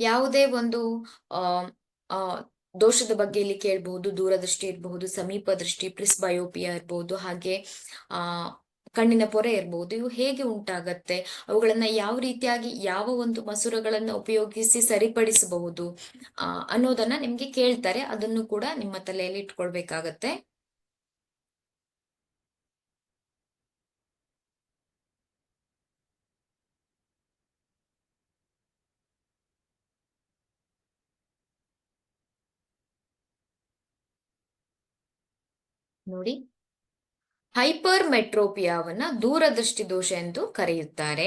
ಯಾವುದೇ ಒಂದು ದೋಷದ ಬಗ್ಗೆ ಇಲ್ಲಿ ಕೇಳಬಹುದು. ದೂರದೃಷ್ಟಿ ಇರಬಹುದು, ಸಮೀಪ ದೃಷ್ಟಿ, ಪ್ರಿಸ್ಬಯೋಪಿಯಾ ಇರಬಹುದು, ಹಾಗೆ ಕಣ್ಣಿನ ಪೊರೆ ಇರಬಹುದು. ಇವು ಹೇಗೆ ಉಂಟಾಗತ್ತೆ, ಅವುಗಳನ್ನ ಯಾವ ರೀತಿಯಾಗಿ ಯಾವ ಒಂದು ಮಸೂರಗಳನ್ನ ಉಪಯೋಗಿಸಿ ಸರಿಪಡಿಸಬಹುದು ಅನ್ನೋದನ್ನ ನಿಮ್ಗೆ ಕೇಳ್ತಾರೆ. ಅದನ್ನು ಕೂಡ ನಿಮ್ಮ ತಲೆಯಲ್ಲಿ ಇಟ್ಕೊಳ್ಬೇಕಾಗತ್ತೆ. ನೋಡಿ, ಹೈಪರ್ ಮೆಟ್ರೋಪಿಯಾವನ್ನ ದೂರದೃಷ್ಟಿ ದೋಷ ಎಂದು ಕರೆಯುತ್ತಾರೆ.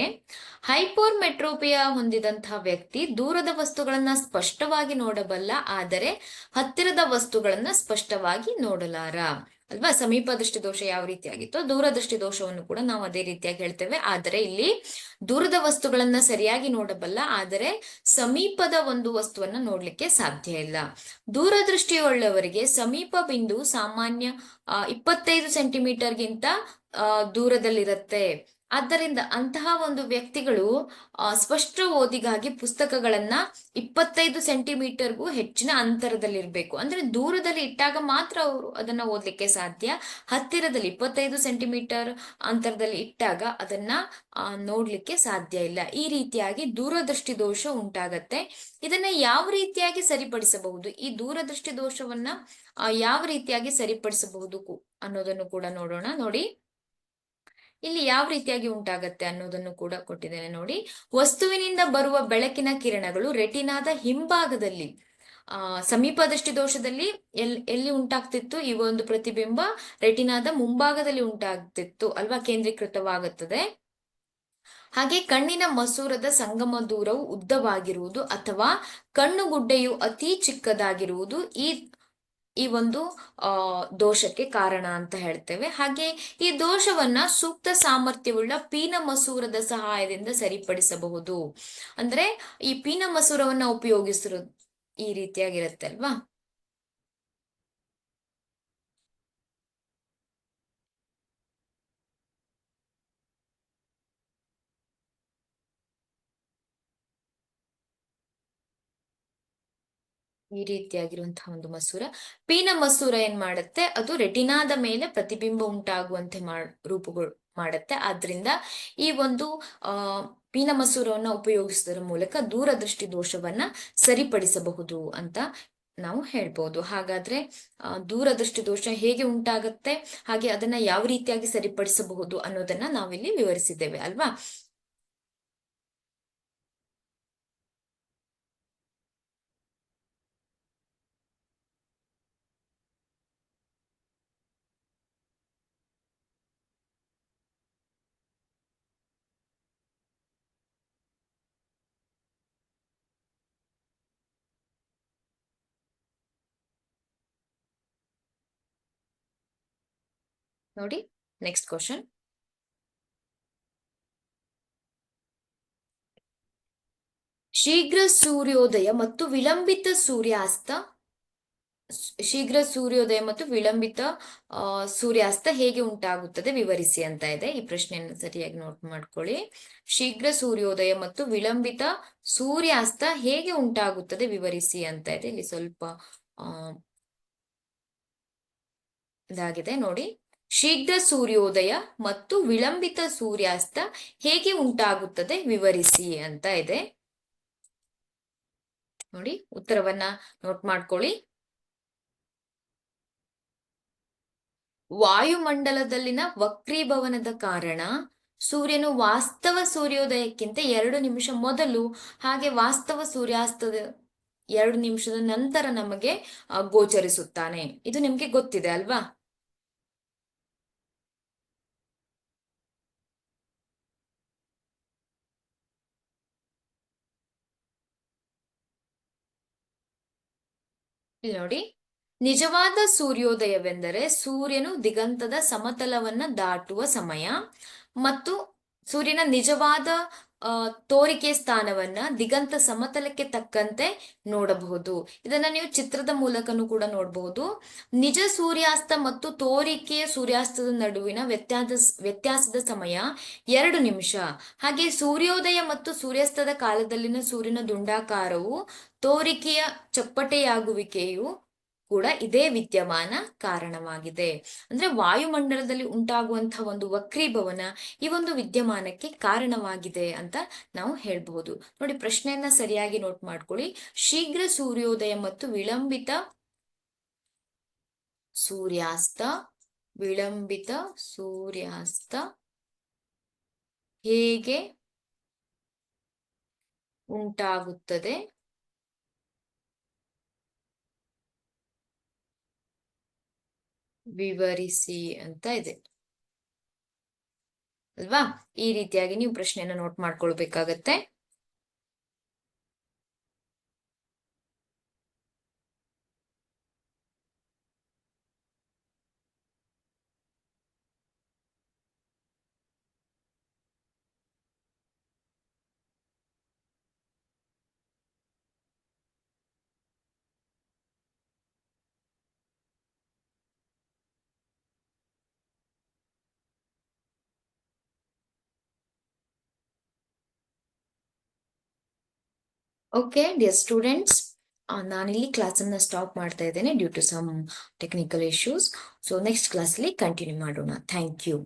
ಹೈಪರ್ ಮೆಟ್ರೋಪಿಯಾ ಹೊಂದಿದಂತಹ ವ್ಯಕ್ತಿ ದೂರದ ವಸ್ತುಗಳನ್ನ ಸ್ಪಷ್ಟವಾಗಿ ನೋಡಬಲ್ಲ, ಆದರೆ ಹತ್ತಿರದ ವಸ್ತುಗಳನ್ನ ಸ್ಪಷ್ಟವಾಗಿ ನೋಡಲಾರ. ಅಲ್ವಾ? ಸಮೀಪ ದೃಷ್ಟಿ ದೋಷ ಯಾವ ರೀತಿಯಾಗಿತ್ತು, ದೂರದೃಷ್ಟಿ ದೋಷವನ್ನು ಕೂಡ ನಾವು ಅದೇ ರೀತಿಯಾಗಿ ಹೇಳ್ತೇವೆ. ಆದರೆ ಇಲ್ಲಿ ದೂರದ ವಸ್ತುಗಳನ್ನ ಸರಿಯಾಗಿ ನೋಡಬಲ್ಲ, ಆದರೆ ಸಮೀಪದ ಒಂದು ವಸ್ತುವನ್ನ ನೋಡ್ಲಿಕ್ಕೆ ಸಾಧ್ಯ ಇಲ್ಲ. ದೂರದೃಷ್ಟಿಯುಳ್ಳವರಿಗೆ ಸಮೀಪ ಬಿಂದು ಸಾಮಾನ್ಯ 25 ಸೆಂಟಿಮೀಟರ್ಗಿಂತ ದೂರದಲ್ಲಿರುತ್ತೆ. ಆದ್ದರಿಂದ ಅಂತಹ ಒಂದು ವ್ಯಕ್ತಿಗಳು ಸ್ಪಷ್ಟ ಓದಿಗಾಗಿ ಪುಸ್ತಕಗಳನ್ನ 25 ಸೆಂಟಿಮೀಟರ್ಗೂ ಹೆಚ್ಚಿನ ಅಂತರದಲ್ಲಿರ್ಬೇಕು. ಅಂದ್ರೆ ದೂರದಲ್ಲಿ ಇಟ್ಟಾಗ ಮಾತ್ರ ಅವರು ಅದನ್ನ ಓದ್ಲಿಕ್ಕೆ ಸಾಧ್ಯ. ಹತ್ತಿರದಲ್ಲಿ 25 ಸೆಂಟಿಮೀಟರ್ ಅಂತರದಲ್ಲಿ ಇಟ್ಟಾಗ ಅದನ್ನ ನೋಡ್ಲಿಕ್ಕೆ ಸಾಧ್ಯ ಇಲ್ಲ. ಈ ರೀತಿಯಾಗಿ ದೂರದೃಷ್ಟಿ ದೋಷ ಉಂಟಾಗತ್ತೆ. ಇದನ್ನ ಯಾವ ರೀತಿಯಾಗಿ ಸರಿಪಡಿಸಬಹುದು, ಈ ದೂರದೃಷ್ಟಿ ದೋಷವನ್ನ ಯಾವ ರೀತಿಯಾಗಿ ಸರಿಪಡಿಸಬಹುದು ಅನ್ನೋದನ್ನು ಕೂಡ ನೋಡೋಣ. ನೋಡಿ, ಇಲ್ಲಿ ಯಾವ ರೀತಿಯಾಗಿ ಉಂಟಾಗತ್ತೆ ಅನ್ನೋದನ್ನು ಕೂಡ ಕೊಟ್ಟಿದ್ದೇನೆ ನೋಡಿ. ವಸ್ತುವಿನಿಂದ ಬರುವ ಬೆಳಕಿನ ಕಿರಣಗಳು ರೆಟಿನಾದ ಹಿಂಭಾಗದಲ್ಲಿ, ಸಮೀಪದೃಷ್ಟಿ ದೋಷದಲ್ಲಿ ಎಲ್ಲಿ ಉಂಟಾಗ್ತಿತ್ತು ಈ ಒಂದು ಪ್ರತಿಬಿಂಬ, ರೆಟಿನಾದ ಮುಂಭಾಗದಲ್ಲಿ ಉಂಟಾಗ್ತಿತ್ತು ಅಲ್ವಾ, ಕೇಂದ್ರೀಕೃತವಾಗುತ್ತದೆ. ಹಾಗೆ ಕಣ್ಣಿನ ಮಸೂರದ ಸಂಗಮ ದೂರವು ಉದ್ದವಾಗಿರುವುದು ಅಥವಾ ಕಣ್ಣುಗುಡ್ಡೆಯು ಅತಿ ಚಿಕ್ಕದಾಗಿರುವುದು ಈ ಒಂದು ದೋಷಕ್ಕೆ ಕಾರಣ ಅಂತ ಹೇಳ್ತೇವೆ. ಹಾಗೆ ಈ ದೋಷವನ್ನ ಸೂಕ್ತ ಸಾಮರ್ಥ್ಯವುಳ್ಳ ಪೀನ ಮಸೂರದ ಸಹಾಯದಿಂದ ಸರಿಪಡಿಸಬಹುದು. ಅಂದ್ರೆ ಈ ಪೀನ ಮಸೂರವನ್ನ ಉಪಯೋಗಿಸಿರೋದು ಈ ರೀತಿಯಾಗಿರುತ್ತೆ ಅಲ್ವಾ. ಈ ರೀತಿಯಾಗಿರುವಂತಹ ಒಂದು ಮಸೂರ, ಪೀನ ಮಸೂರ ಏನ್ ಮಾಡುತ್ತೆ, ಅದು ರೆಟಿನಾದ ಮೇಲೆ ಪ್ರತಿಬಿಂಬ ಉಂಟಾಗುವಂತೆ ರೂಪುಗಳು ಮಾಡುತ್ತೆ. ಆದ್ರಿಂದ ಈ ಒಂದು ಪೀನ ಮಸೂರವನ್ನ ಉಪಯೋಗಿಸುವುದರ ಮೂಲಕ ದೂರದೃಷ್ಟಿ ದೋಷವನ್ನ ಸರಿಪಡಿಸಬಹುದು ಅಂತ ನಾವು ಹೇಳ್ಬೋದು. ಹಾಗಾದ್ರೆ ದೂರದೃಷ್ಟಿ ದೋಷ ಹೇಗೆ ಉಂಟಾಗತ್ತೆ, ಹಾಗೆ ಅದನ್ನ ಯಾವ ರೀತಿಯಾಗಿ ಸರಿಪಡಿಸಬಹುದು ಅನ್ನೋದನ್ನ ನಾವಿಲ್ಲಿ ವಿವರಿಸಿದ್ದೇವೆ ಅಲ್ವಾ. ನೋಡಿ, ನೆಕ್ಸ್ಟ್ ಕ್ವಶನ್. ಶೀಘ್ರ ಸೂರ್ಯೋದಯ ಮತ್ತು ವಿಳಂಬಿತ ಸೂರ್ಯಾಸ್ತ, ಶೀಘ್ರ ಸೂರ್ಯೋದಯ ಮತ್ತು ವಿಳಂಬಿತ ಸೂರ್ಯಾಸ್ತ ಹೇಗೆ ಉಂಟಾಗುತ್ತದೆ ವಿವರಿಸಿ ಅಂತ ಇದೆ. ಈ ಪ್ರಶ್ನೆಯನ್ನು ಸರಿಯಾಗಿ ನೋಟ್ ಮಾಡ್ಕೊಳ್ಳಿ. ಶೀಘ್ರ ಸೂರ್ಯೋದಯ ಮತ್ತು ವಿಳಂಬಿತ ಸೂರ್ಯಾಸ್ತ ಹೇಗೆ ಉಂಟಾಗುತ್ತದೆ ವಿವರಿಸಿ ಅಂತ ಇದೆ. ಇಲ್ಲಿ ಸ್ವಲ್ಪ ಇದಾಗಿದೆ ನೋಡಿ. ಶೀಘ್ರ ಸೂರ್ಯೋದಯ ಮತ್ತು ವಿಳಂಬಿತ ಸೂರ್ಯಾಸ್ತ ಹೇಗೆ ಉಂಟಾಗುತ್ತದೆ ವಿವರಿಸಿ ಅಂತ ಇದೆ ನೋಡಿ. ಉತ್ತರವನ್ನ ನೋಟ್ ಮಾಡ್ಕೊಳ್ಳಿ. ವಾಯುಮಂಡಲದಲ್ಲಿನ ವಕ್ರೀಭವನದ ಕಾರಣ ಸೂರ್ಯನು ವಾಸ್ತವ ಸೂರ್ಯೋದಯಕ್ಕಿಂತ 2 ನಿಮಿಷ ಮೊದಲು ಹಾಗೆ ವಾಸ್ತವ ಸೂರ್ಯಾಸ್ತದ 2 ನಿಮಿಷದ ನಂತರ ನಮಗೆ ಗೋಚರಿಸುತ್ತಾನೆ. ಇದು ನಿಮ್ಗೆ ಗೊತ್ತಿದೆ ಅಲ್ವಾ. ಇಲ್ಲಿ ನೋಡಿ, ನಿಜವಾದ ಸೂರ್ಯೋದಯವೆಂದರೆ ಸೂರ್ಯನು ದಿಗಂತದ ಸಮತಲವನ್ನ ದಾಟುವ ಸಮಯ ಮತ್ತು ಸೂರ್ಯನ ನಿಜವಾದ ತೋರಿಕೆ ಸ್ಥಾನವನ್ನ ದಿಗಂತ ಸಮತಲಕ್ಕೆ ತಕ್ಕಂತೆ ನೋಡಬಹುದು. ಇದನ್ನ ನೀವು ಚಿತ್ರದ ಮೂಲಕನೂ ಕೂಡ ನೋಡಬಹುದು. ನಿಜ ಸೂರ್ಯಾಸ್ತ ಮತ್ತು ತೋರಿಕೆಯ ಸೂರ್ಯಾಸ್ತದ ನಡುವಿನ ವ್ಯತ್ಯಾಸದ ಸಮಯ 2 ನಿಮಿಷ. ಹಾಗೆ ಸೂರ್ಯೋದಯ ಮತ್ತು ಸೂರ್ಯಾಸ್ತದ ಕಾಲದಲ್ಲಿನ ಸೂರ್ಯನ ದುಂಡಾಕಾರವು ತೋರಿಕೆಯ ಚಪ್ಪಟೆಯಾಗುವಿಕೆಯು ಕೂಡ ಇದೇ ವಿದ್ಯಮಾನ ಕಾರಣವಾಗಿದೆ. ಅಂದ್ರೆ ವಾಯುಮಂಡಲದಲ್ಲಿ ಉಂಟಾಗುವಂತಹ ಒಂದು ವಕ್ರೀಭವನ ಈ ಒಂದು ವಿದ್ಯಮಾನಕ್ಕೆ ಕಾರಣವಾಗಿದೆ ಅಂತ ನಾವು ಹೇಳ್ಬಹುದು. ನೋಡಿ, ಪ್ರಶ್ನೆಯನ್ನ ಸರಿಯಾಗಿ ನೋಟ್ ಮಾಡ್ಕೊಳ್ಳಿ. ಶೀಘ್ರ ಸೂರ್ಯೋದಯ ಮತ್ತು ವಿಳಂಬಿತ ಸೂರ್ಯಾಸ್ತ, ವಿಳಂಬಿತ ಸೂರ್ಯಾಸ್ತ ಹೇಗೆ ಉಂಟಾಗುತ್ತದೆ ವಿವರಿಸಿ ಅಂತ ಇದೆ ಅಲ್ವಾ. ಈ ರೀತಿಯಾಗಿ ನೀವು ಪ್ರಶ್ನೆಯನ್ನ ನೋಟ್ ಮಾಡ್ಕೊಳ್ಬೇಕಾಗತ್ತೆ. ಓಕೆ ಡಿಯರ್ ಸ್ಟೂಡೆಂಟ್ಸ್, ನಾನಿಲ್ಲಿ ಕ್ಲಾಸನ್ನು ಸ್ಟಾಪ್ ಮಾಡ್ತಾ ಇದ್ದೇನೆ due to some technical issues. So next ಕ್ಲಾಸಲ್ಲಿ ಕಂಟಿನ್ಯೂ ಮಾಡೋಣ. Thank you.